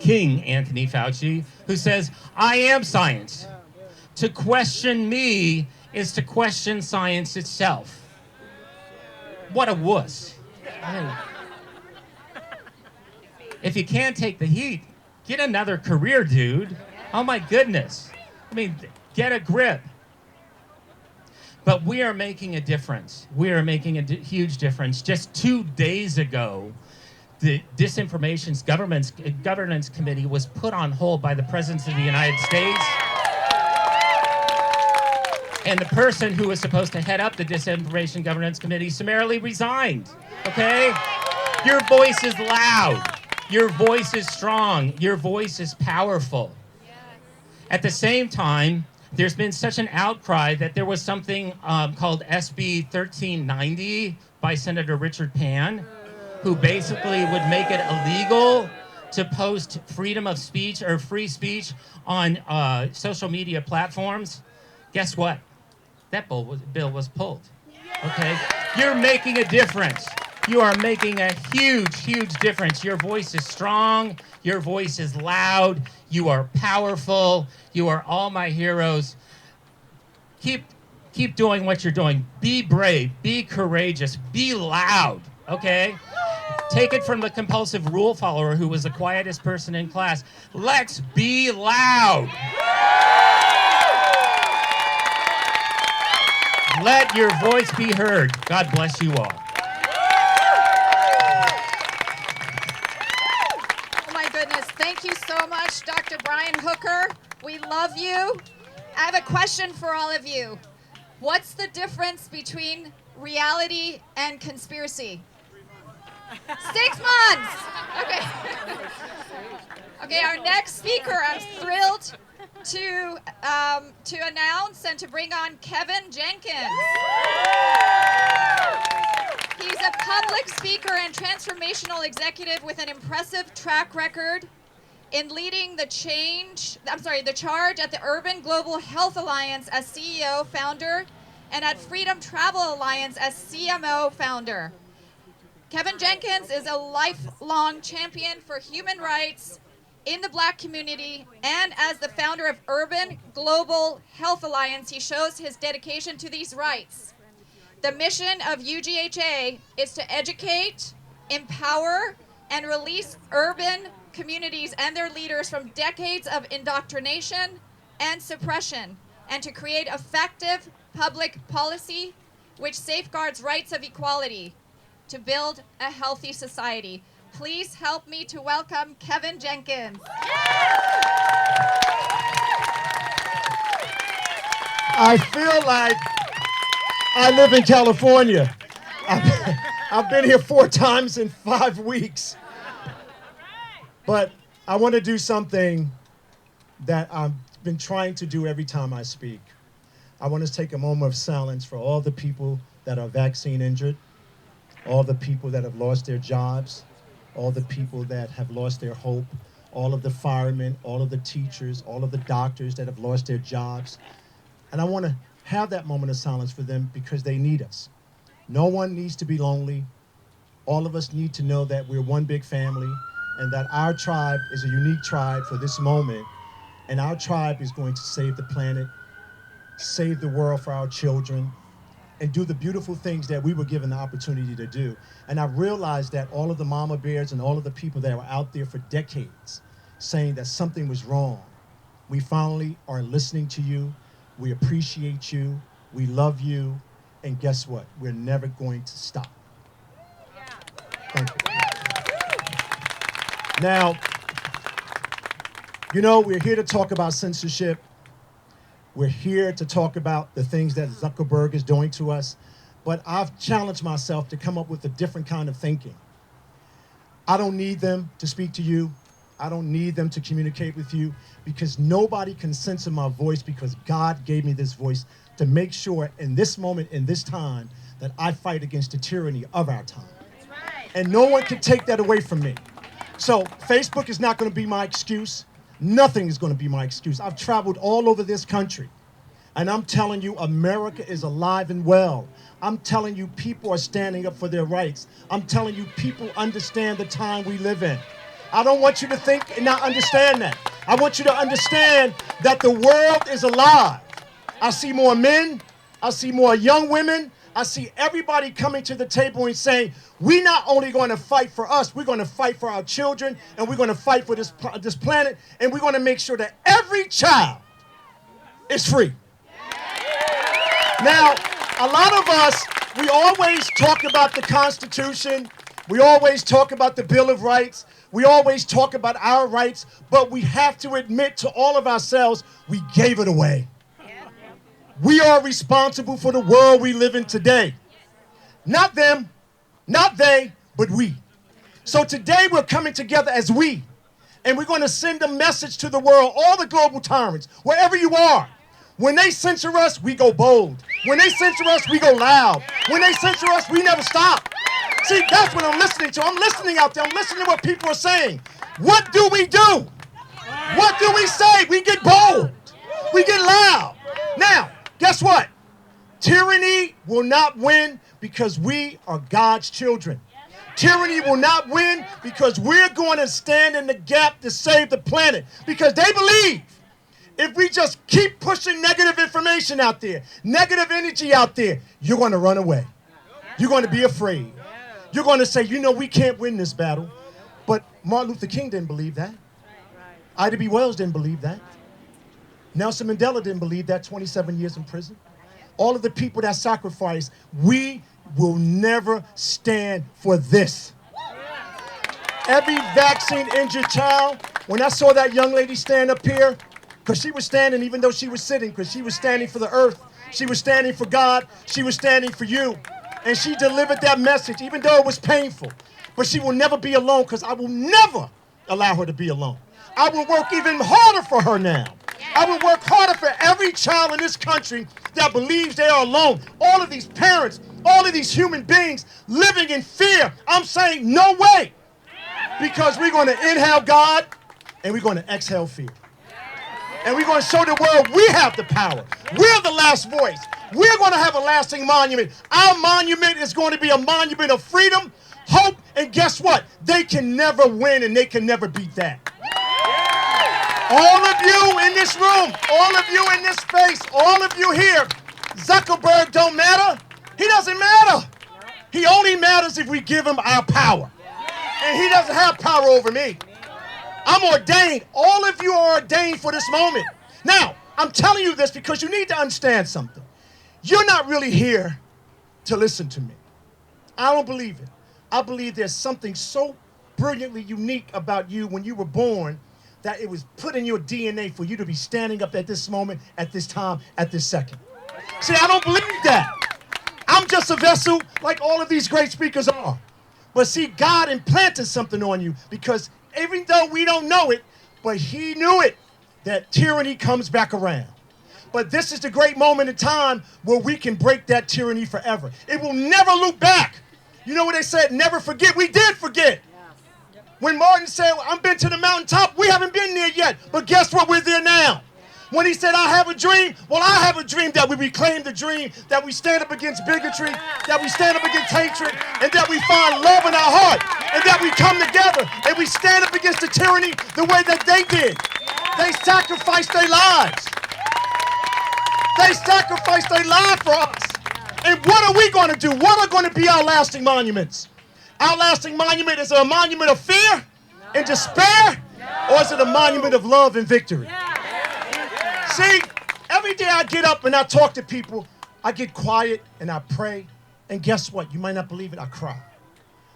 King Anthony Fauci, who says, I am science. To question me is to question science itself. What a wuss. Hey. If you can't take the heat, get another career, dude. Oh my goodness. I mean, get a grip. But we are making a difference. We are making a huge difference. Just 2 days ago, the Disinformation's Governance Committee was put on hold by the President of the United States. And the person who was supposed to head up the Disinformation Governance Committee summarily resigned. Okay? Your voice is loud. Your voice is strong. Your voice is powerful. At the same time, there's been such an outcry that there was something called SB 1390 by Senator Richard Pan, who basically would make it illegal to post freedom of speech or free speech on social media platforms. Guess what? That bill was pulled. Okay? You're making a difference. You are making a huge, huge difference. Your voice is strong. Your voice is loud. You are powerful. You are all my heroes. Keep doing what you're doing. Be brave. Be courageous. Be loud. Okay? Take it from the compulsive rule follower who was the quietest person in class. Let's be loud. Let your voice be heard. God bless you all. Thank you so much, Dr. Brian Hooker. We love you. I have a question for all of you. What's the difference between reality and conspiracy? 6 months. Okay. Okay, our next speaker, I'm thrilled to announce and to bring on Kevin Jenkins. He's a public speaker and transformational executive with an impressive track record in leading the charge at the Urban Global Health Alliance as CEO founder and at Freedom Travel Alliance as CMO founder. Kevin Jenkins is a lifelong champion for human rights in the Black community, and as the founder of Urban Global Health Alliance, he shows his dedication to these rights. The mission of UGHA is to educate, empower, and release urban communities and their leaders from decades of indoctrination and suppression, and to create effective public policy which safeguards rights of equality to build a healthy society. Please help me to welcome Kevin Jenkins. I feel like I live in California. I've been here 4 times in 5 weeks. But I want to do something that I've been trying to do every time I speak. I want to take a moment of silence for all the people that are vaccine injured, all the people that have lost their jobs, all the people that have lost their hope, all of the firemen, all of the teachers, all of the doctors that have lost their jobs. And I want to have that moment of silence for them because they need us. No one needs to be lonely. All of us need to know that we're one big family and that our tribe is a unique tribe for this moment. And our tribe is going to save the planet, save the world for our children, and do the beautiful things that we were given the opportunity to do. And I realized that all of the mama bears and all of the people that were out there for decades saying that something was wrong, we finally are listening to you. We appreciate you. We love you. And guess what? We're never going to stop. Thank you. Now, you know, we're here to talk about censorship. We're here to talk about the things that Zuckerberg is doing to us, but I've challenged myself to come up with a different kind of thinking. I don't need them to speak to you. I don't need them to communicate with you because nobody can censor my voice because God gave me this voice to make sure in this moment, in this time, that I fight against the tyranny of our time. And no one can take that away from me. So Facebook is not going to be my excuse. Nothing is going to be my excuse. I've traveled all over this country, and I'm telling you, America is alive and well. I'm telling you, people are standing up for their rights. I'm telling you, people understand the time we live in. I don't want you to think and not understand that. I want you to understand that the world is alive. I see more men. I see more young women. I see everybody coming to the table and saying, we're not only going to fight for us, we're going to fight for our children, and we're going to fight for this planet, and we're going to make sure that every child is free. Now, a lot of us, we always talk about the Constitution. We always talk about the Bill of Rights. We always talk about our rights, but we have to admit to all of ourselves, we gave it away. We are responsible for the world we live in today. Not them, not they, but we. So today we're coming together as we, and we're going to send a message to the world, all the global tyrants, wherever you are. When they censor us, we go bold. When they censor us, we go loud. When they censor us, we never stop. See, that's what I'm listening to. I'm listening out there. I'm listening to what people are saying. What do we do? What do we say? We get bold. We get loud. Now, guess what? Tyranny will not win because we are God's children. Tyranny will not win because we're going to stand in the gap to save the planet. Because they believe if we just keep pushing negative information out there, negative energy out there, you're going to run away. You're going to be afraid. You're going to say, you know, we can't win this battle. But Martin Luther King didn't believe that. Ida B. Wells didn't believe that. Nelson Mandela didn't believe that, 27 years in prison. All of the people that sacrificed, we will never stand for this. Every vaccine-injured child, When I saw that young lady stand up here, because she was standing even though she was sitting, because she was standing for the earth. She was standing for God. She was standing for you. And she delivered that message, even though it was painful. But she will never be alone, because I will never allow her to be alone. I will work even harder for her now. I will work harder for every child in this country that believes they are alone. All of these parents, all of these human beings living in fear. I'm saying no way. Because we're going to inhale God and we're going to exhale fear. And we're going to show the world we have the power. We're the last voice. We're going to have a lasting monument. Our monument is going to be a monument of freedom, hope, and guess what? They can never win and they can never beat that. All of you in this room, all of you in this space, all of you here, Zuckerberg don't matter. He doesn't matter. He only matters if we give him our power. And he doesn't have power over me. I'm ordained. All of you are ordained for this moment. Now, I'm telling you this because you need to understand something. You're not really here to listen to me. I don't believe it. I believe there's something so brilliantly unique about you when you were born that it was put in your DNA for you to be standing up at this moment, at this time, at this second. See, I don't believe that. I'm just a vessel like all of these great speakers are. But see, God implanted something on you because even though we don't know it, but he knew it, that tyranny comes back around. But this is the great moment in time where we can break that tyranny forever. It will never look back. You know what they said? Never forget. We did forget. When Martin said, I've been to the mountaintop, we haven't been there yet. But guess what? We're there now. When he said, I have a dream, well, I have a dream that we reclaim the dream, that we stand up against bigotry, that we stand up against hatred, and that we find love in our heart, and that we come together, and we stand up against the tyranny the way that they did. They sacrificed their lives. They sacrificed their life for us. And what are we going to do? What are going to be our lasting monuments? Our lasting monument is a monument of fear and despair, or is it a monument of love and victory? See, every day I get up and I talk to people, I get quiet and I pray, and guess what? You might not believe it, I cry.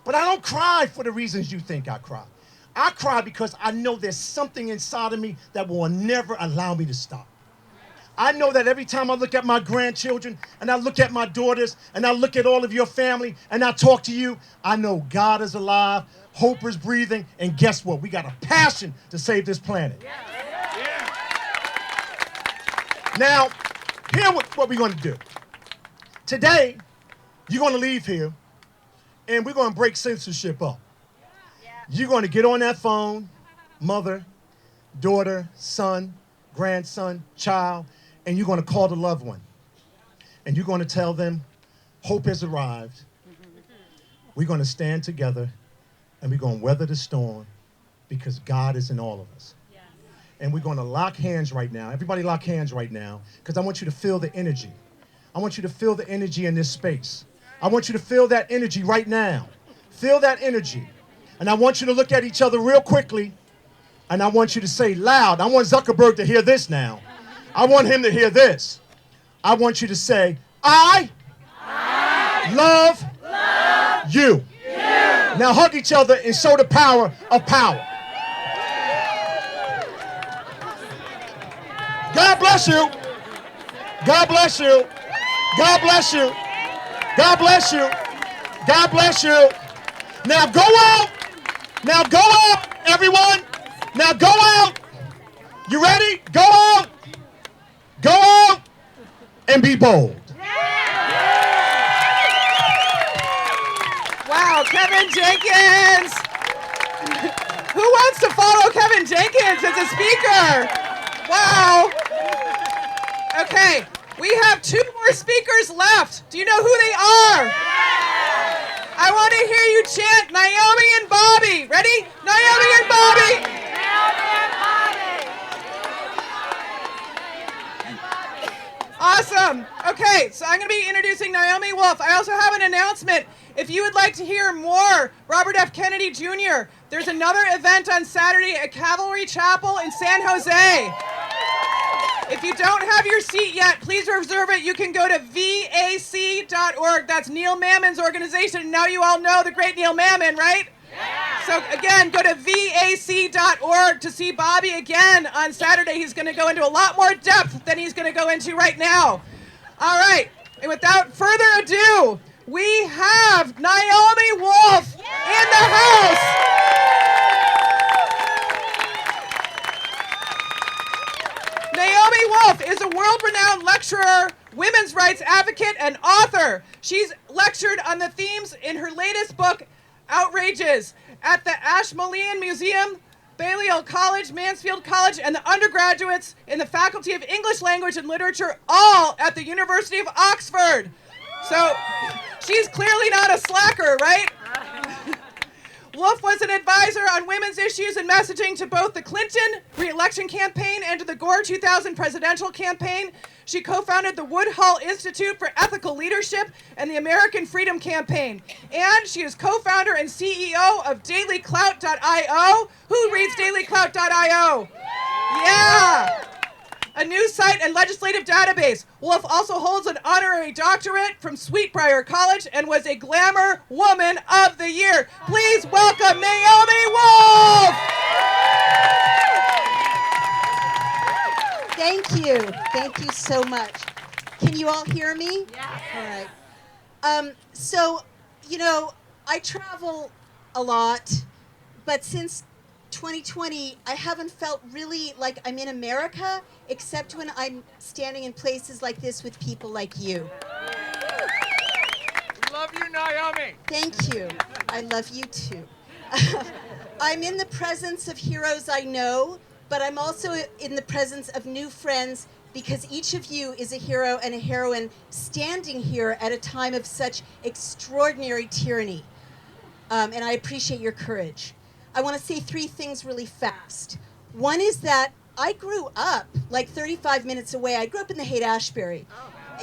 But I don't cry for the reasons you think I cry. I cry because I know there's something inside of me that will never allow me to stop. I know that every time I look at my grandchildren and I look at my daughters and I look at all of your family and I talk to you, I know God is alive, hope is breathing, and guess what? We got a passion to save this planet. Now, here's what we're going to do. Today, you're going to leave here and we're going to break censorship up. You're going to get on that phone, mother, daughter, son, grandson, child, and you're going to call the loved one. And you're going to tell them, hope has arrived. We're going to stand together and we're going to weather the storm because God is in all of us. And we're going to lock hands right now. Everybody lock hands right now because I want you to feel the energy. I want you to feel the energy in this space. I want you to feel that energy right now. Feel that energy. And I want you to look at each other real quickly. And I want you to say loud. I want Zuckerberg to hear this now. I want him to hear this. I want you to say, I love you. Now hug each other and show the power of power. God bless you. God bless you. God bless you. God bless you. God bless you. Now go out. Now go out, everyone. Now go out. You ready? Go out. Go out and be bold. Wow, Kevin Jenkins. Who wants to follow Kevin Jenkins as a speaker? Wow. Okay, we have 2 more speakers left. Do you know who they are? I want to hear you chant Naomi and Bobby. Ready? Naomi and Bobby. Awesome. Okay, so I'm going to be introducing Naomi Wolf. I also have an announcement. If you would like to hear more Robert F. Kennedy Jr., there's another event on Saturday at Cavalry Chapel in San Jose. If you don't have your seat yet, please reserve it. You can go to vac.org. That's Neil Mammon's organization. Now you all know the great Neil Mammon, right? Yeah. So again, go to vac.org to see Bobby again on Saturday. He's going to go into a lot more depth than he's going to go into right now. All right, and without further ado, we have Naomi Wolf in the house. Naomi Wolf is a world-renowned lecturer, women's rights advocate, and author. She's lectured on the themes in her latest book, Outrages, at the Ashmolean Museum, Balliol College, Mansfield College, and the undergraduates in the Faculty of English Language and Literature, all at the University of Oxford. So she's clearly not a slacker, right? Wolf was an advisor on women's issues and messaging to both the Clinton re-election campaign and to the Gore 2000 presidential campaign. She co-founded the Woodhull Institute for Ethical Leadership and the American Freedom Campaign. And she is co-founder and CEO of dailyclout.io. Who reads dailyclout.io? Yeah! A news site and legislative database. Wolf also holds an honorary doctorate from Sweetbriar College and was a Glamour Woman of the Year. Please welcome Naomi Wolf! Thank you. Thank you so much. Can you all hear me? Yes. All right. So, you know, I travel a lot, but since 2020, I haven't felt really like I'm in America, except when I'm standing in places like this with people like you. We love you, Naomi. Thank you. I love you too. I'm in the presence of heroes I know, but I'm also in the presence of new friends because each of you is a hero and a heroine standing here at a time of such extraordinary tyranny. And I appreciate your courage. I want to say three things really fast. One is that I grew up like 35 minutes away. I grew up in the Haight-Ashbury.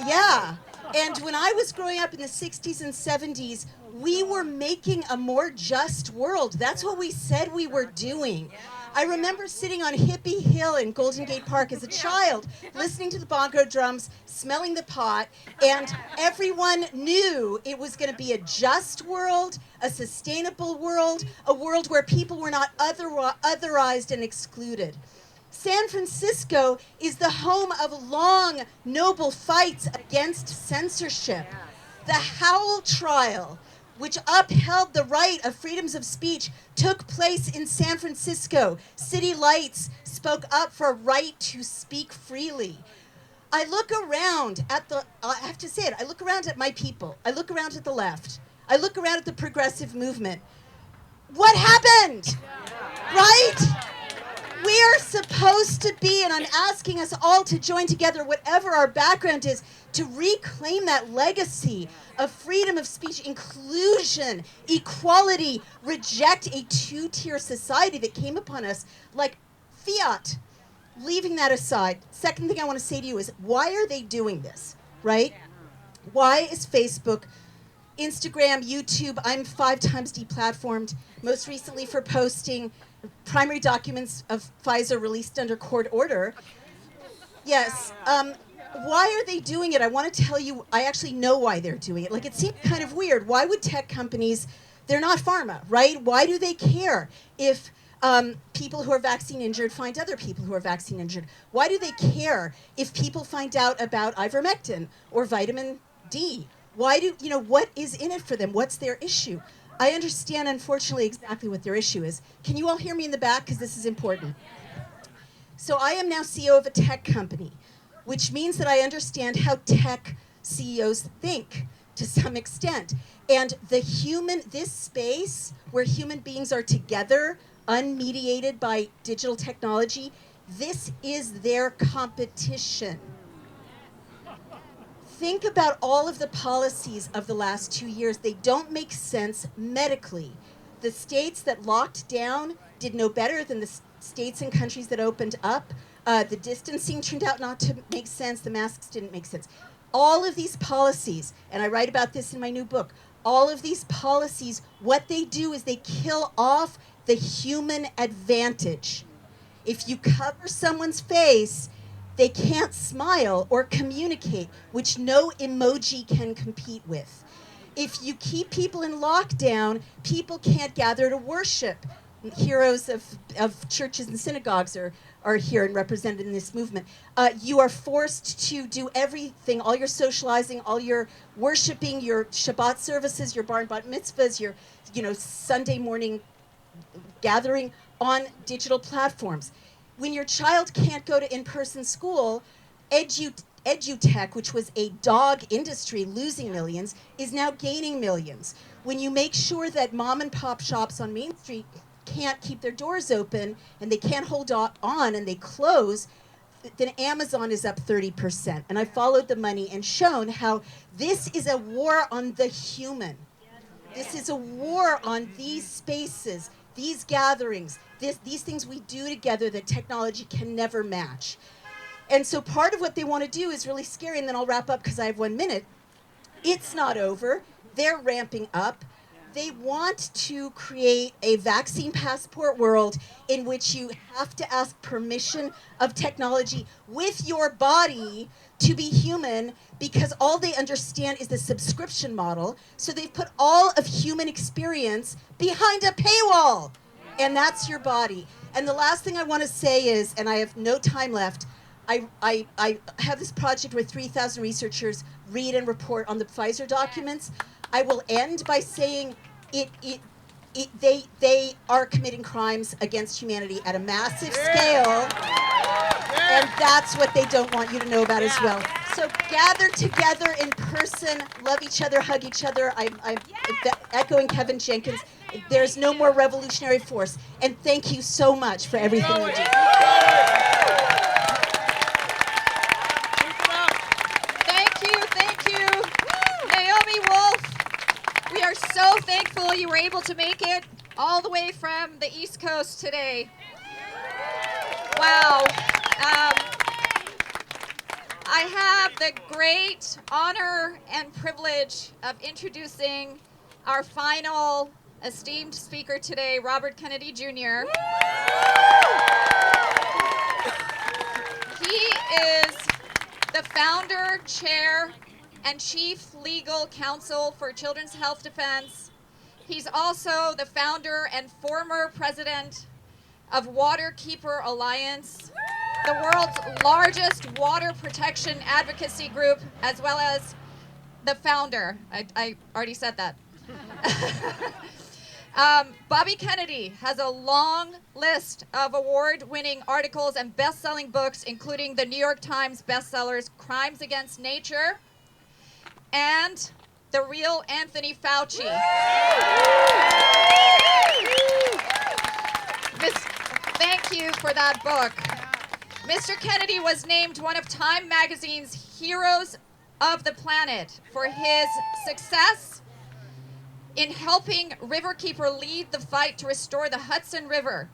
Yeah. And when I was growing up in the 60s and 70s, we were making a more just world. That's what we said we were doing. I remember sitting on Hippie Hill in Golden Gate Park as a child, listening to the bongo drums, smelling the pot, and everyone knew it was going to be a just world, a sustainable world, a world where people were not otherized and excluded. San Francisco is the home of long, noble fights against censorship. The Howell trial, which upheld the right of freedoms of speech, took place in San Francisco. City Lights spoke up for a right to speak freely. I look around at I have to say it, I look around at my people. I look around at the left. I look around at the progressive movement. What happened? Right? We are supposed to be, and I'm asking us all to join together, whatever our background is, to reclaim that legacy of freedom of speech, inclusion, equality, reject a two-tier society that came upon us like fiat. Leaving that aside, second thing I want to say to you is, why are they doing this, right? Why is Facebook, Instagram, YouTube, I'm 5 times deplatformed, most recently for posting primary documents of Pfizer released under court order. Yes. Why are they doing it? I want to tell you, I actually know why they're doing it. Like, it seems kind of weird. Why would tech companies, they're not pharma, right? Why do they care if people who are vaccine injured find other people who are vaccine injured? Why do they care if people find out about ivermectin or vitamin D? Why do, you know, what is in it for them? What's their issue? I understand, unfortunately, exactly what their issue is. Can you all hear me in the back? Because this is important. So I am now CEO of a tech company, which means that I understand how tech CEOs think to some extent. And this space where human beings are together, unmediated by digital technology, this is their competition. Think about all of the policies of the last 2 years. They don't make sense medically. The states that locked down did no better than the states and countries that opened up. The distancing turned out not to make sense. The masks didn't make sense. All of these policies, and I write about this in my new book, all of these policies, what they do is they kill off the human advantage. If you cover someone's face, they can't smile or communicate, which no emoji can compete with. If you keep people in lockdown, people can't gather to worship. Heroes of churches and synagogues are here and represented in this movement. You are forced to do everything, all your socializing, all your worshiping, your Shabbat services, your bar and bat mitzvahs, your Sunday morning gathering on digital platforms. When your child can't go to in-person school, edutech, which was a dog industry losing millions, is now gaining millions. When you make sure that mom and pop shops on Main Street can't keep their doors open and they can't hold on and they close, then Amazon is up 30%. And I followed the money and shown how this is a war on the human. This is a war on these spaces, these gatherings, these things we do together that technology can never match. And so part of what they want to do is really scary, and then I'll wrap up because I have 1 minute. It's not over. They're ramping up. They want to create a vaccine passport world in which you have to ask permission of technology with your body to be human, because all they understand is the subscription model. So they've put all of human experience behind a paywall, and that's your body. And the last thing I want to say is, and I have no time left, I have this project where 3,000 researchers read and report on the Pfizer documents. I will end by saying they are committing crimes against humanity at a massive scale, and that's what they don't want you to know about as well. So gather together in person, love each other, hug each other. I'm echoing Kevin Jenkins. There's no more revolutionary force. And thank you so much for everything you do. Thank you. Naomi Wolf, we are so thankful you were able to make it all the way from the East Coast today. Wow. I have the great honor and privilege of introducing our final esteemed speaker today, Robert Kennedy Jr. He is the founder, chair, and chief legal counsel for Children's Health Defense. He's also the founder and former president of Waterkeeper Alliance, the world's largest water protection advocacy group, as well as the founder. I already said that. Bobby Kennedy has a long list of award-winning articles and best-selling books, including the New York Times bestsellers Crimes Against Nature and The Real Anthony Fauci. Thank you for that book. Mr. Kennedy was named one of Time Magazine's Heroes of the Planet for his success in helping Riverkeeper lead the fight to restore the Hudson River.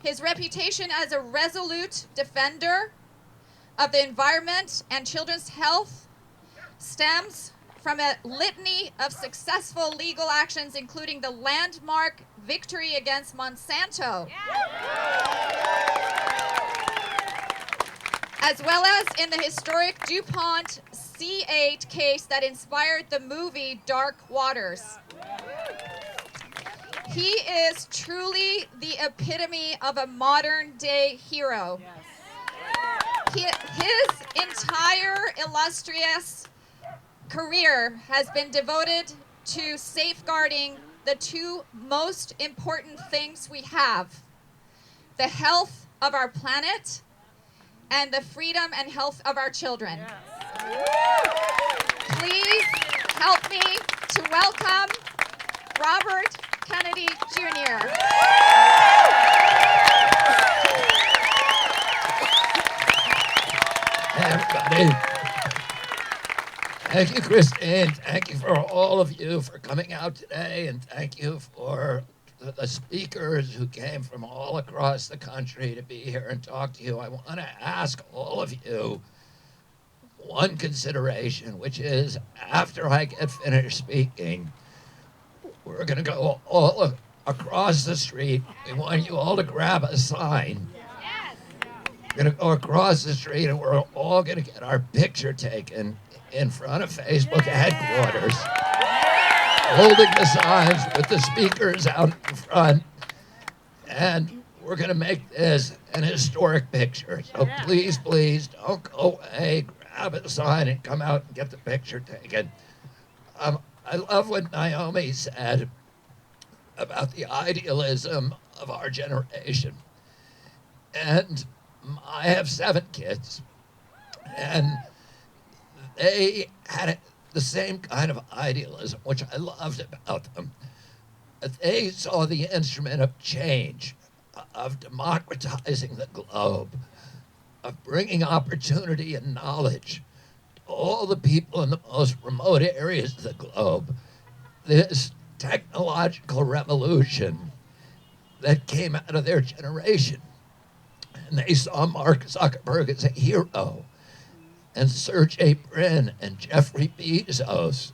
His reputation as a resolute defender of the environment and children's health stems from a litany of successful legal actions, including the landmark victory against Monsanto, as well as in the historic DuPont C8 case that inspired the movie Dark Waters. He is truly the epitome of a modern-day hero. His entire illustrious career has been devoted to safeguarding the two most important things we have: the health of our planet and the freedom and health of our children. Please help me to welcome Robert Kennedy Jr. Hey, everybody. Thank you, Christine. Thank you for all of you for coming out today, and thank you for the speakers who came from all across the country to be here and talk to you. I want to ask all of you one consideration, which is after I get finished speaking, we're going to go all across the street. We want you all to grab a sign. We're going to go across the street and we're all going to get our picture taken in front of Facebook headquarters. holding the signs with the speakers out in front. And we're going to make this an historic picture. So please, please don't go away. Grab a sign and come out and get the picture taken. I love what Naomi said about the idealism of our generation. And I have 7 kids, and they had the same kind of idealism, which I loved about them. They saw the instrument of change, of democratizing the globe, of bringing opportunity and knowledge to all the people in the most remote areas of the globe. This technological revolution that came out of their generation. And they saw Mark Zuckerberg as a hero, and Sergey Brin and Jeffrey Bezos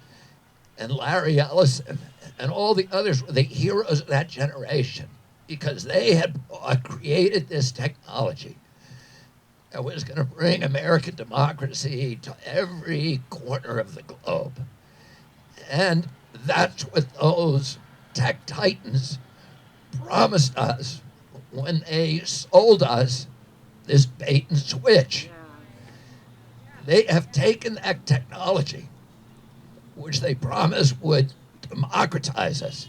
and Larry Ellison and all the others were the heroes of that generation because they had created this technology that was going to bring American democracy to every corner of the globe. And that's what those tech titans promised us when they sold us this bait and switch. They have taken that technology, which they promised would democratize us,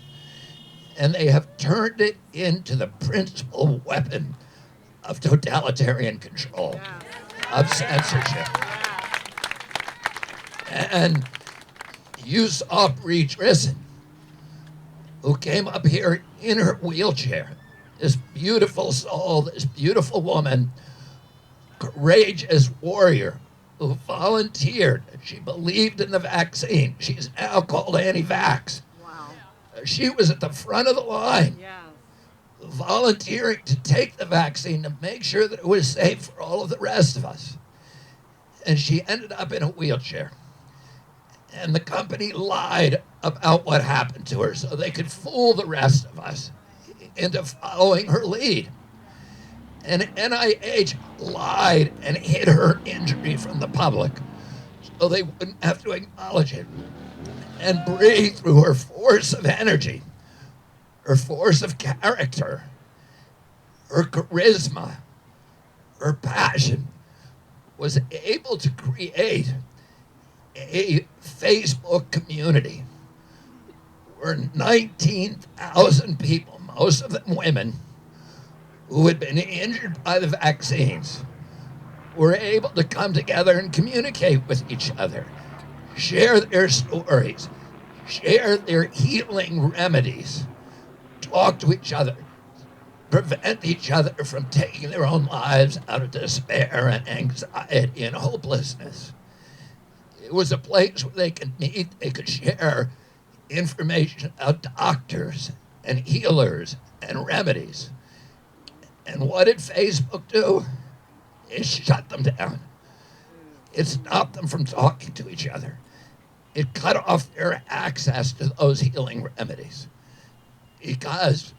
and they have turned it into the principal weapon of totalitarian control, of censorship. And you saw Bree Trisson, who came up here in her wheelchair, this beautiful soul, this beautiful woman, courageous warrior, who volunteered. She believed in the vaccine. She's now called anti-vax. Wow. She was at the front of the line, volunteering to take the vaccine to make sure that it was safe for all of the rest of us. And she ended up in a wheelchair. And the company lied about what happened to her so they could fool the rest of us into following her lead. And NIH lied and hid her injury from the public so they wouldn't have to acknowledge it. And Bree, through her force of energy, her force of character, her charisma, her passion, was able to create a Facebook community where 19,000 people, most of them women, who had been injured by the vaccines, were able to come together and communicate with each other, share their stories, share their healing remedies, talk to each other, prevent each other from taking their own lives out of despair and anxiety and hopelessness. It was a place where they could meet, they could share information about doctors and healers and remedies. And what did Facebook do? It shut them down. It stopped them from talking to each other. It cut off their access to those healing remedies. Because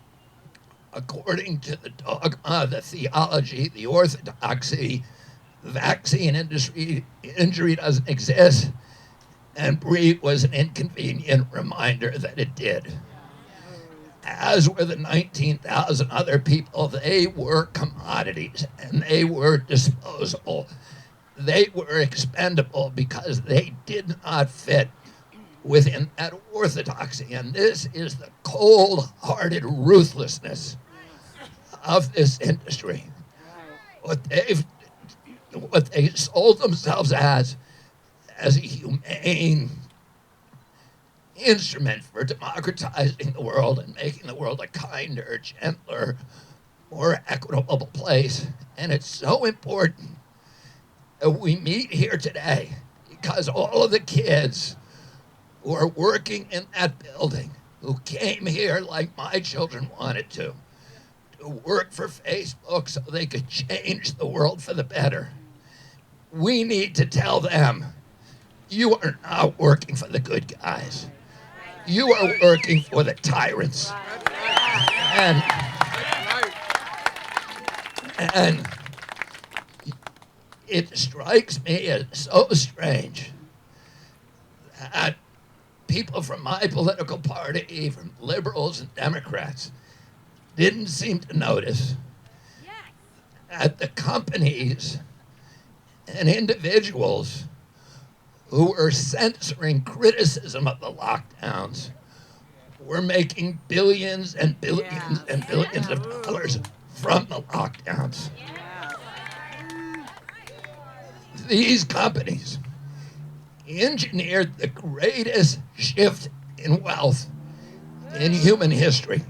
according to the dogma, the theology, the orthodoxy, the vaccine injury doesn't exist. And Bree was an inconvenient reminder that it did. As were the 19,000 other people. They were commodities and they were disposable. They were expendable because they did not fit within that orthodoxy. And this is the cold-hearted ruthlessness of this industry. What they sold themselves as a humane instrument for democratizing the world and making the world a kinder, gentler, more equitable place. And it's so important that we meet here today because all of the kids who are working in that building, who came here like my children wanted to work for Facebook so they could change the world for the better. We need to tell them, you are not working for the good guys. You are working for the tyrants. And it strikes me as so strange that people from my political party, from liberals and Democrats, didn't seem to notice that the companies and individuals who were censoring criticism of the lockdowns were making billions and billions and billions of dollars from the lockdowns. These companies engineered the greatest shift in wealth in human history.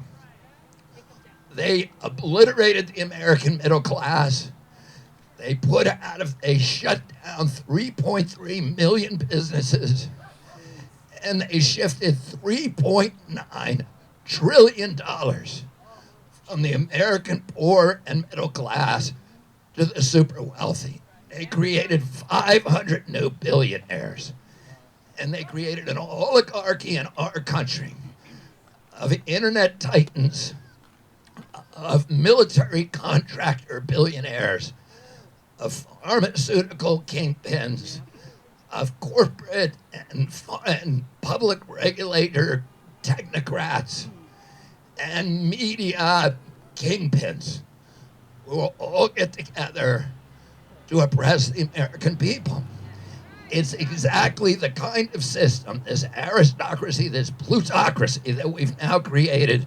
They obliterated the American middle class. They shut down 3.3 million businesses, and they shifted $3.9 trillion from the American poor and middle class to the super wealthy. They created 500 new billionaires, and they created an oligarchy in our country of internet titans, of military contractor billionaires, of pharmaceutical kingpins, of corporate and public regulator technocrats, and media kingpins who will all get together to oppress the American people. It's exactly the kind of system, this aristocracy, this plutocracy that we've now created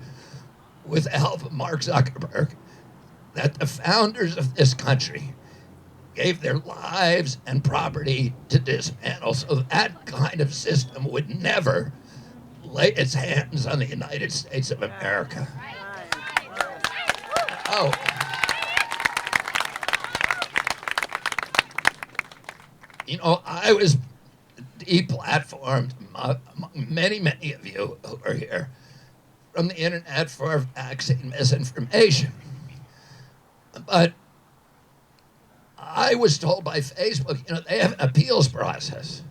with the help of Mark Zuckerberg, that the founders of this country gave their lives and property to dismantle. So that kind of system would never lay its hands on the United States of America. Oh. You know, I was deplatformed among many, many of you who are here from the internet for vaccine misinformation. But I was told by Facebook, you know, they have an appeals process.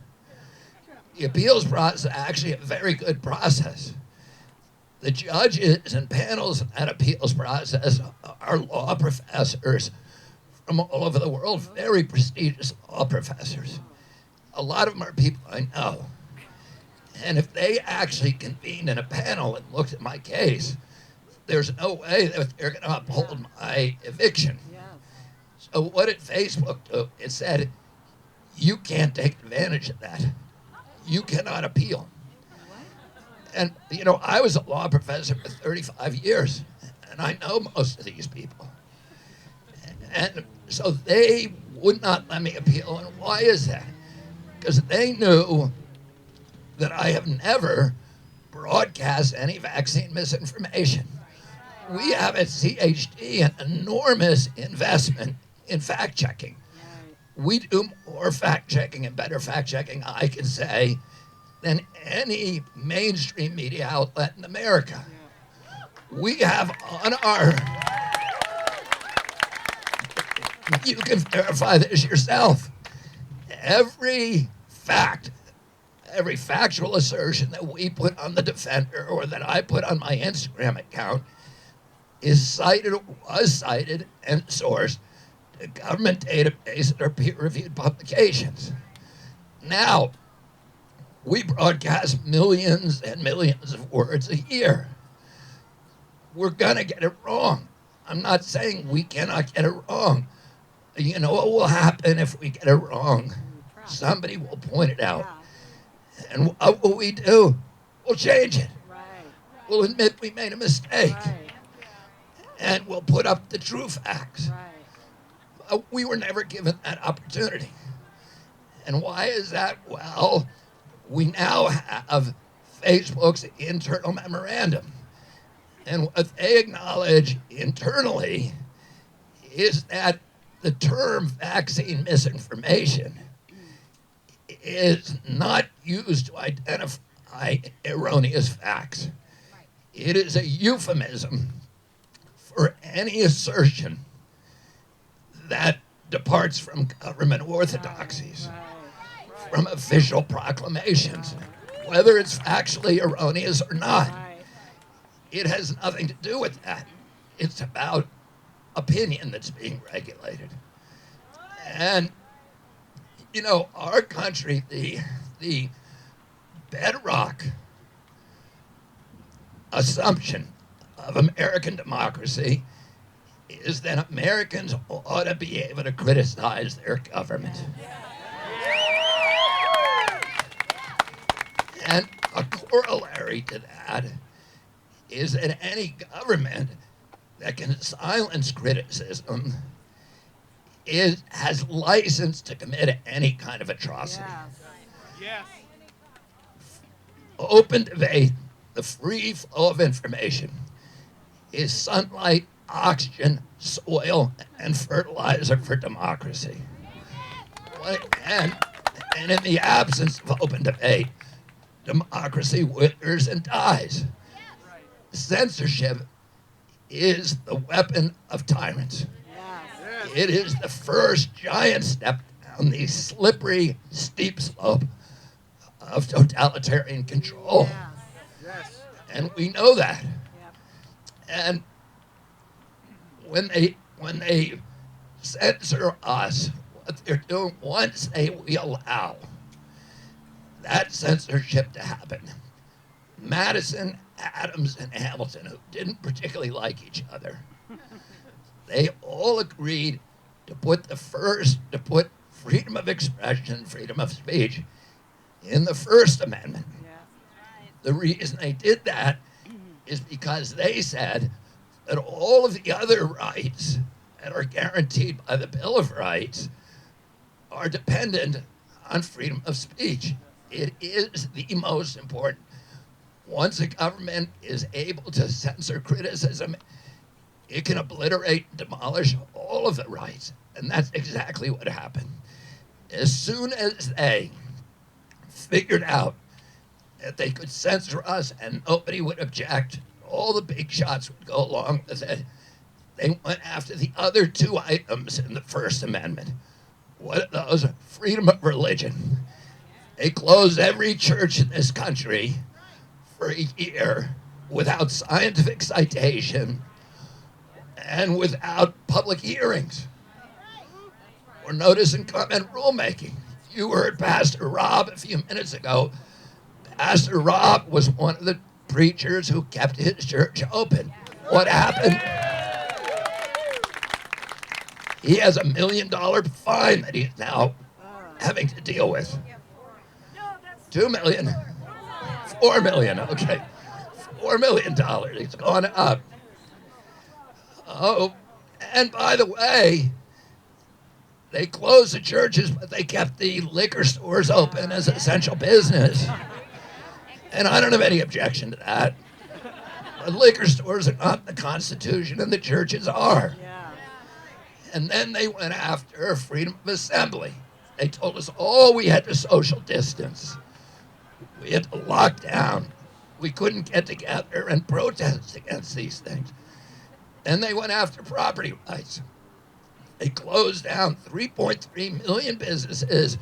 The appeals process is actually a very good process. The judges and panels in that appeals process are law professors from all over the world, very prestigious law professors. A lot of them are people I know. And if they actually convened in a panel and looked at my case, there's no way that they're going to uphold my eviction. So what did Facebook do? It said, you can't take advantage of that. You cannot appeal. And, you know, I was a law professor for 35 years, and I know most of these people. And so they would not let me appeal. And why is that? Because they knew that I have never broadcast any vaccine misinformation. We have at CHD an enormous investment in fact-checking. We do more fact-checking and better fact-checking, I can say, than any mainstream media outlet in America. We have on our... You can verify this yourself. Every fact, every factual assertion that we put on the Defender or that I put on my Instagram account is cited, was cited, and sourced to government databases or peer-reviewed publications. Now, we broadcast millions and millions of words a year. We're gonna get it wrong. I'm not saying we cannot get it wrong. You know what will happen if we get it wrong? Somebody will point it out. And what will we do? We'll change it. We'll admit we made a mistake. And we'll put up the true facts. We were never given that opportunity. And why is that? Well, we now have Facebook's internal memorandum. And what they acknowledge internally is that the term vaccine misinformation is not used to identify erroneous facts. It is a euphemism for any assertion that departs from government orthodoxies, from official proclamations, whether it's factually erroneous or not. It has nothing to do with that. It's about opinion that's being regulated. And, you know, our country, the bedrock assumption of American democracy is that Americans ought to be able to criticize their government. And a corollary to that is that any government that can silence criticism has license to commit any kind of atrocity. Yes. Open debate, the free flow of information, is sunlight, oxygen, soil, and fertilizer for democracy. And in the absence of open debate, democracy withers and dies. Censorship is the weapon of tyrants. It is the first giant step down the slippery, steep slope of totalitarian control. And we know that. And when they censor us, what they're doing, once we allow that censorship to happen, Madison, Adams, and Hamilton, who didn't particularly like each other, they all agreed to put freedom of expression, freedom of speech in the First Amendment. The reason they did that is because they said that all of the other rights that are guaranteed by the Bill of Rights are dependent on freedom of speech. It is the most important. Once a government is able to censor criticism, it can obliterate and demolish all of the rights. And that's exactly what happened. As soon as they figured out that they could censor us and nobody would object, all the big shots would go along with it, they went after the other two items in the First Amendment. What are those? Freedom of religion. They closed every church in this country for a year without scientific citation and without public hearings or notice and comment rulemaking. You heard Pastor Rob a few minutes ago. Pastor Rob was one of the preachers who kept his church open. What happened? He has $1 million fine that he's now having to deal with. 2 million, 4 million, okay. $4 million, it's gone up. Oh, and by the way, they closed the churches, but they kept the liquor stores open as essential business. And I don't have any objection to that. But liquor stores are not in the Constitution, and the churches are. And then they went after freedom of assembly. They told us, we had to social distance. We had to lock down. We couldn't get together and protest against these things. Then they went after property rights. They closed down 3.3 million businesses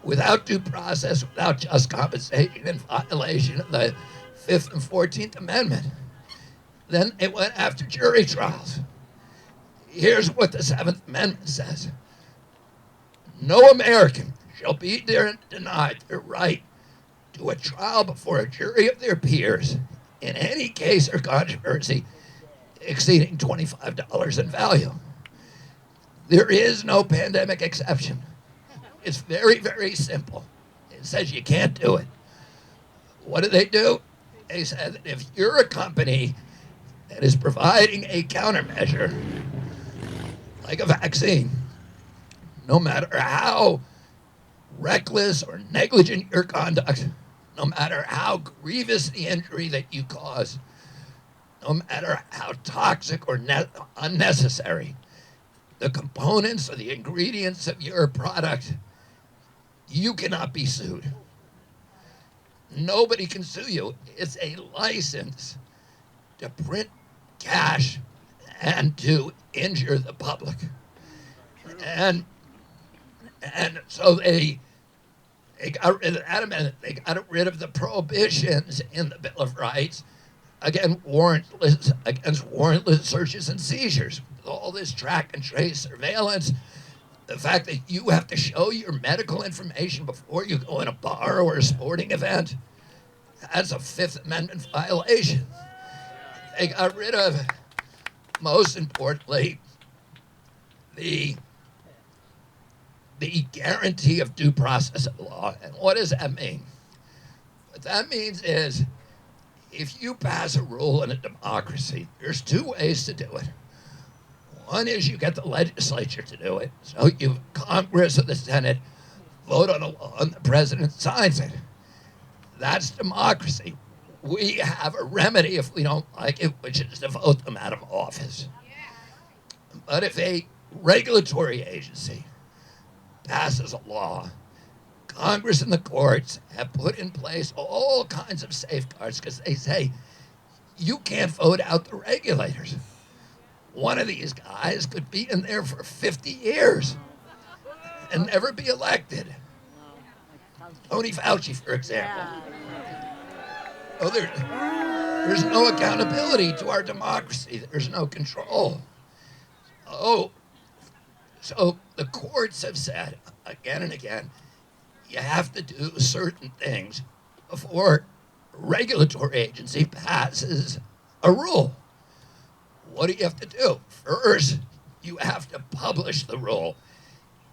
without due process, without just compensation, in violation of the 5th and 14th Amendment. Then they went after jury trials. Here's what the 7th Amendment says. No American shall be denied their right to a trial before a jury of their peers in any case or controversy exceeding $25 in value. There is no pandemic exception. It's very, very simple. It says you can't do it. What do? They said that if you're a company that is providing a countermeasure, like a vaccine, no matter how reckless or negligent your conduct, no matter how grievous the injury that you cause, no matter how toxic or unnecessary the components or the ingredients of your product, you cannot be sued. Nobody can sue you. It's a license to print cash and to injure the public. And so they got rid of that amendment. They got rid of the prohibitions in the Bill of Rights against warrantless searches and seizures. With all this track and trace surveillance, the fact that you have to show your medical information before you go in a bar or a sporting event, That's a Fifth Amendment violation. They got rid of, most importantly, the guarantee of due process of law. And what does that mean? What that means is, if you pass a rule in a democracy, there's two ways to do it. One is you get the legislature to do it. So you, Congress or the Senate, vote on a law and the president signs it. That's democracy. We have a remedy if we don't like it, which is to vote them out of office. But if a regulatory agency passes a law, Congress and the courts have put in place all kinds of safeguards because they say, you can't vote out the regulators. One of these guys could be in there for 50 years and never be elected. Tony Fauci, for example. Oh, there's no accountability to our democracy. There's no control. Oh, so the courts have said again and again, you have to do certain things before a regulatory agency passes a rule. What do you have to do? First, you have to publish the rule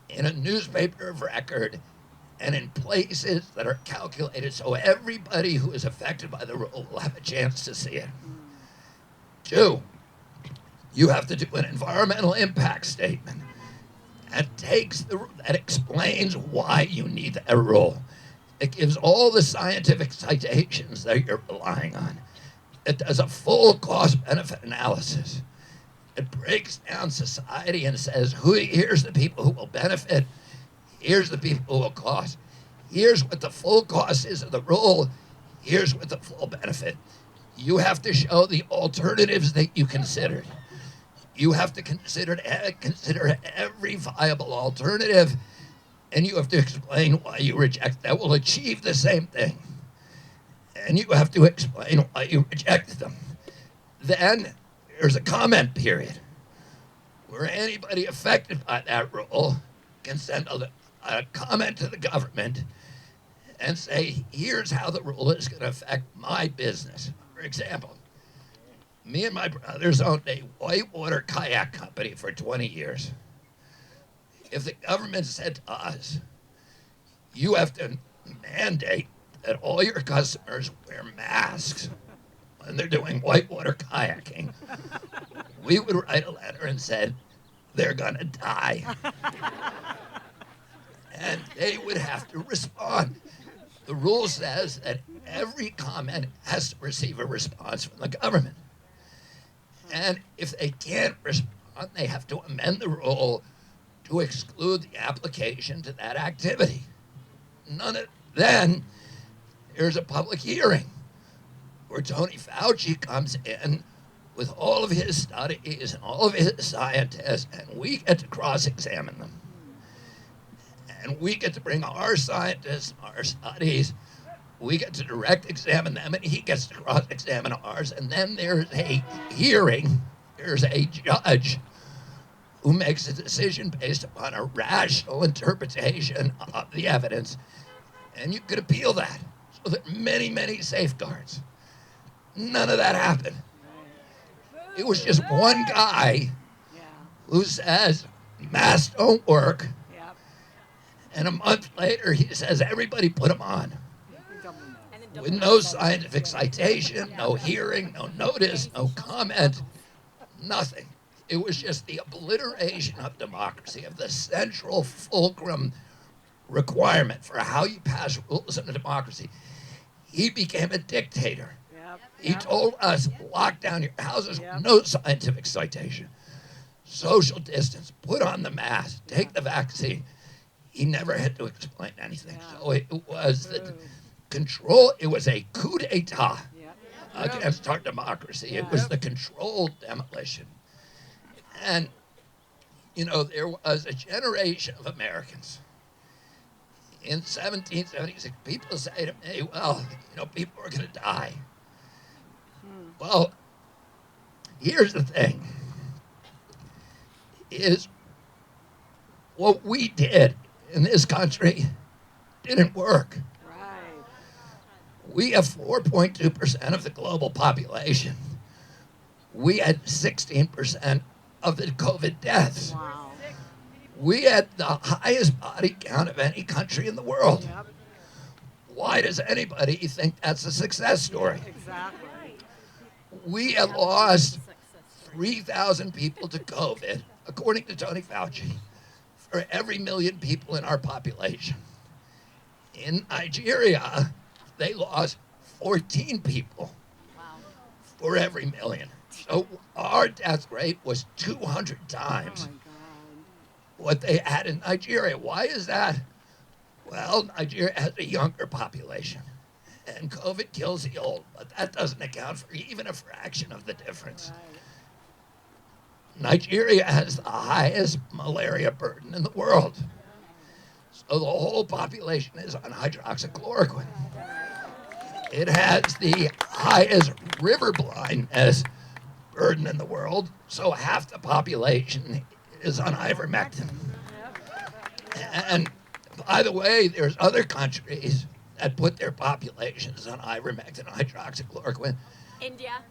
in a newspaper of record and in places that are calculated so everybody who is affected by the rule will have a chance to see it. Two, you have to do an environmental impact statement that explains why you need that rule. It gives all the scientific citations that you're relying on. It does a full cost-benefit analysis. It breaks down society and says, here's the people who will benefit, here's the people who will cost. Here's what the full cost is of the rule, here's what the full benefit. You have to show the alternatives that you considered. You have to consider every viable alternative, and you have to explain why you reject that will achieve the same thing. And you have to explain why you rejected them. Then there's a comment period where anybody affected by that rule can send a comment to the government and say, here's how the rule is going to affect my business. For example, me and my brothers owned a whitewater kayak company for 20 years. If the government said to us, you have to mandate that all your customers wear masks when they're doing whitewater kayaking, we would write a letter and said, they're gonna die. And they would have to respond. The rule says that every comment has to receive a response from the government. And if they can't respond, they have to amend the rule to exclude the application to that activity. Then there's a public hearing where Tony Fauci comes in with all of his studies and all of his scientists, and we get to cross-examine them. And we get to bring our scientists, our studies, we get to direct examine them, and he gets to cross-examine ours. And then there's a hearing, there's a judge who makes a decision based upon a rational interpretation of the evidence. And you could appeal that. So there are many, many safeguards. None of that happened. It was just one guy who says masks don't work. And a month later, he says, everybody put them on. With no scientific citation, no hearing, no notice, no comment, nothing. It was just the obliteration of democracy, of the central fulcrum requirement for how you pass rules in a democracy. He became a dictator. He told us, lock down your houses with no scientific citation. Social distance, put on the mask, take the vaccine. He never had to explain anything. So it was the control, it was a coup d'etat against our democracy. It was the controlled demolition. And, you know, there was a generation of Americans in 1776. People say to me, well, you know, people are going to die. Well, here's the thing, is what we did in this country didn't work. We have 4.2% of the global population. We had 16% of the COVID deaths. Wow. We had the highest body count of any country in the world. Yep. Why does anybody think that's a success story? Exactly. We have lost 3,000 people to COVID, according to Tony Fauci, for every million people in our population. In Nigeria, they lost 14 people for every million. So our death rate was 200 times what they had in Nigeria. Why is that? Well, Nigeria has a younger population, and COVID kills the old, but that doesn't account for even a fraction of the difference. Nigeria has the highest malaria burden in the world. So the whole population is on hydroxychloroquine. It has the highest river blindness burden in the world, so half the population is on ivermectin. And by the way, there's other countries that put their populations on ivermectin and hydroxychloroquine. India.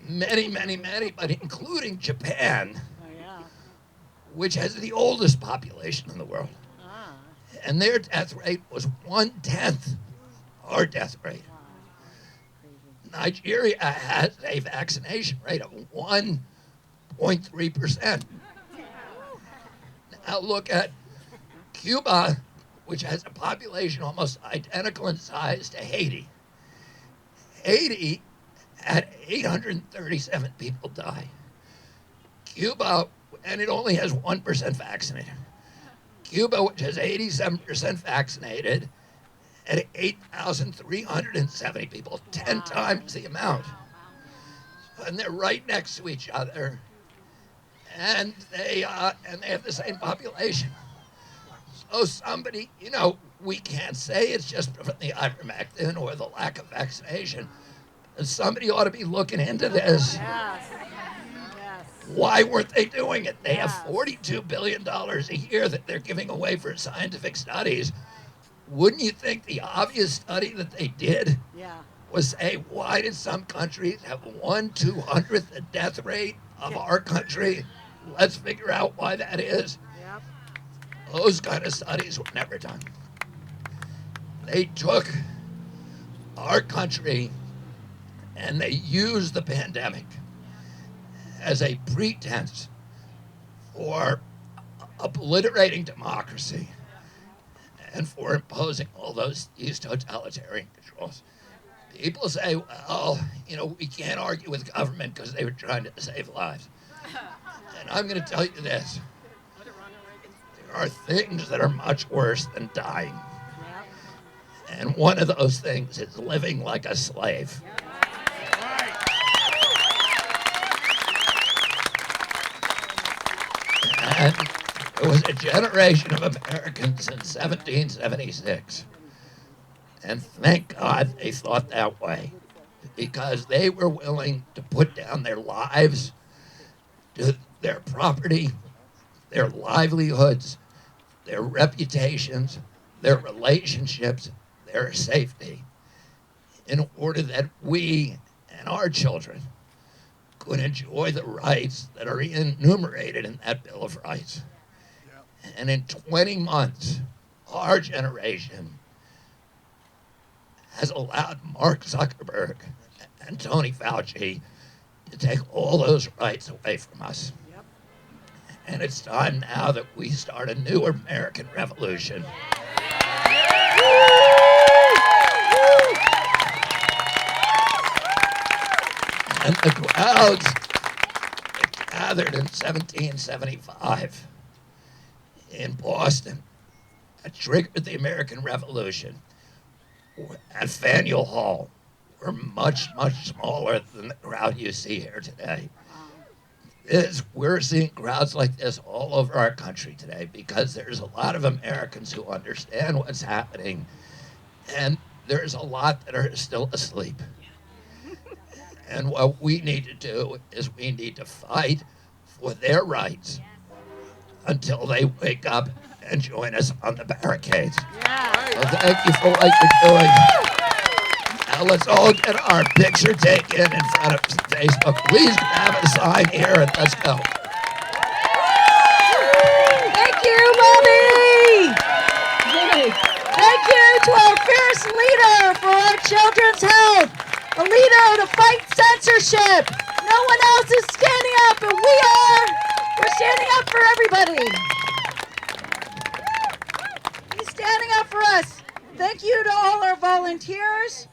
Many, many, many, but including Japan, which has the oldest population in the world. And their death rate was 1/10 our death rate. Nigeria has a vaccination rate of 1.3%. Now look at Cuba, which has a population almost identical in size to Haiti. Haiti had 837 people die. Cuba, and it only has 1% vaccinated. Cuba, which has 87% vaccinated, had 8,370 people, 10 times the amount. And they're right next to each other, and they have the same population. So somebody, we can't say it's just from the ivermectin or the lack of vaccination. Somebody ought to be looking into this. Yes. Why weren't they doing it? They have $42 billion a year that they're giving away for scientific studies. Wouldn't you think the obvious study that they did was say, why did some countries have 1/200th the death rate of our country? Let's figure out why that is. Those kind of studies were never done. They took our country and they used the pandemic as a pretense for obliterating democracy and for imposing all these totalitarian controls. People say, well, we can't argue with government because they were trying to save lives. And I'm going to tell you this. There are things that are much worse than dying. And one of those things is living like a slave. And there was a generation of Americans in 1776. And thank God they thought that way, because they were willing to put down their lives, to their property, their livelihoods, their reputations, their relationships, their safety, in order that we and our children could enjoy the rights that are enumerated in that Bill of Rights. And in 20 months, our generation has allowed Mark Zuckerberg and Tony Fauci to take all those rights away from us. And it's time now that we start a new American revolution. And the crowds that gathered in 1775 in Boston that triggered the American Revolution at Faneuil Hall were much, much smaller than the crowd you see here today. We're seeing crowds like this all over our country today because there's a lot of Americans who understand what's happening, and there's a lot that are still asleep. And what we need to do is we need to fight for their rights until they wake up and join us on the barricades. So thank you for what you're doing. Now let's all get our picture taken in front of Facebook. Please grab a sign here and let's go. Thank you, Mommy! Thank you to our fierce leader for our children's health, a leader to fight censorship. No one else is standing up, and we are. We're standing up for everybody. He's standing up for us. Thank you to all our volunteers.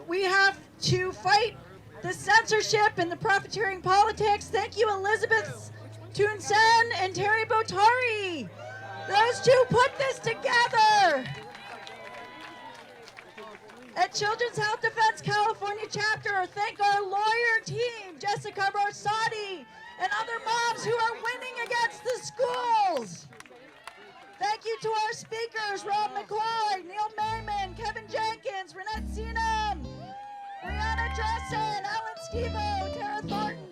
We have to fight the censorship and the profiteering politics. Thank you, Elizabeth Toonsen and Terry Botari. Those two put this together. At Children's Health Defense California chapter, thank our lawyer team, Jessica Rosati, and other moms who are winning against the schools. Thank you to our speakers, Rob McCoy, Neil Mayman, Kevin Jenkins, Renette Seenum, Brianna Dressen, Alan Stevo, Tara Thornton,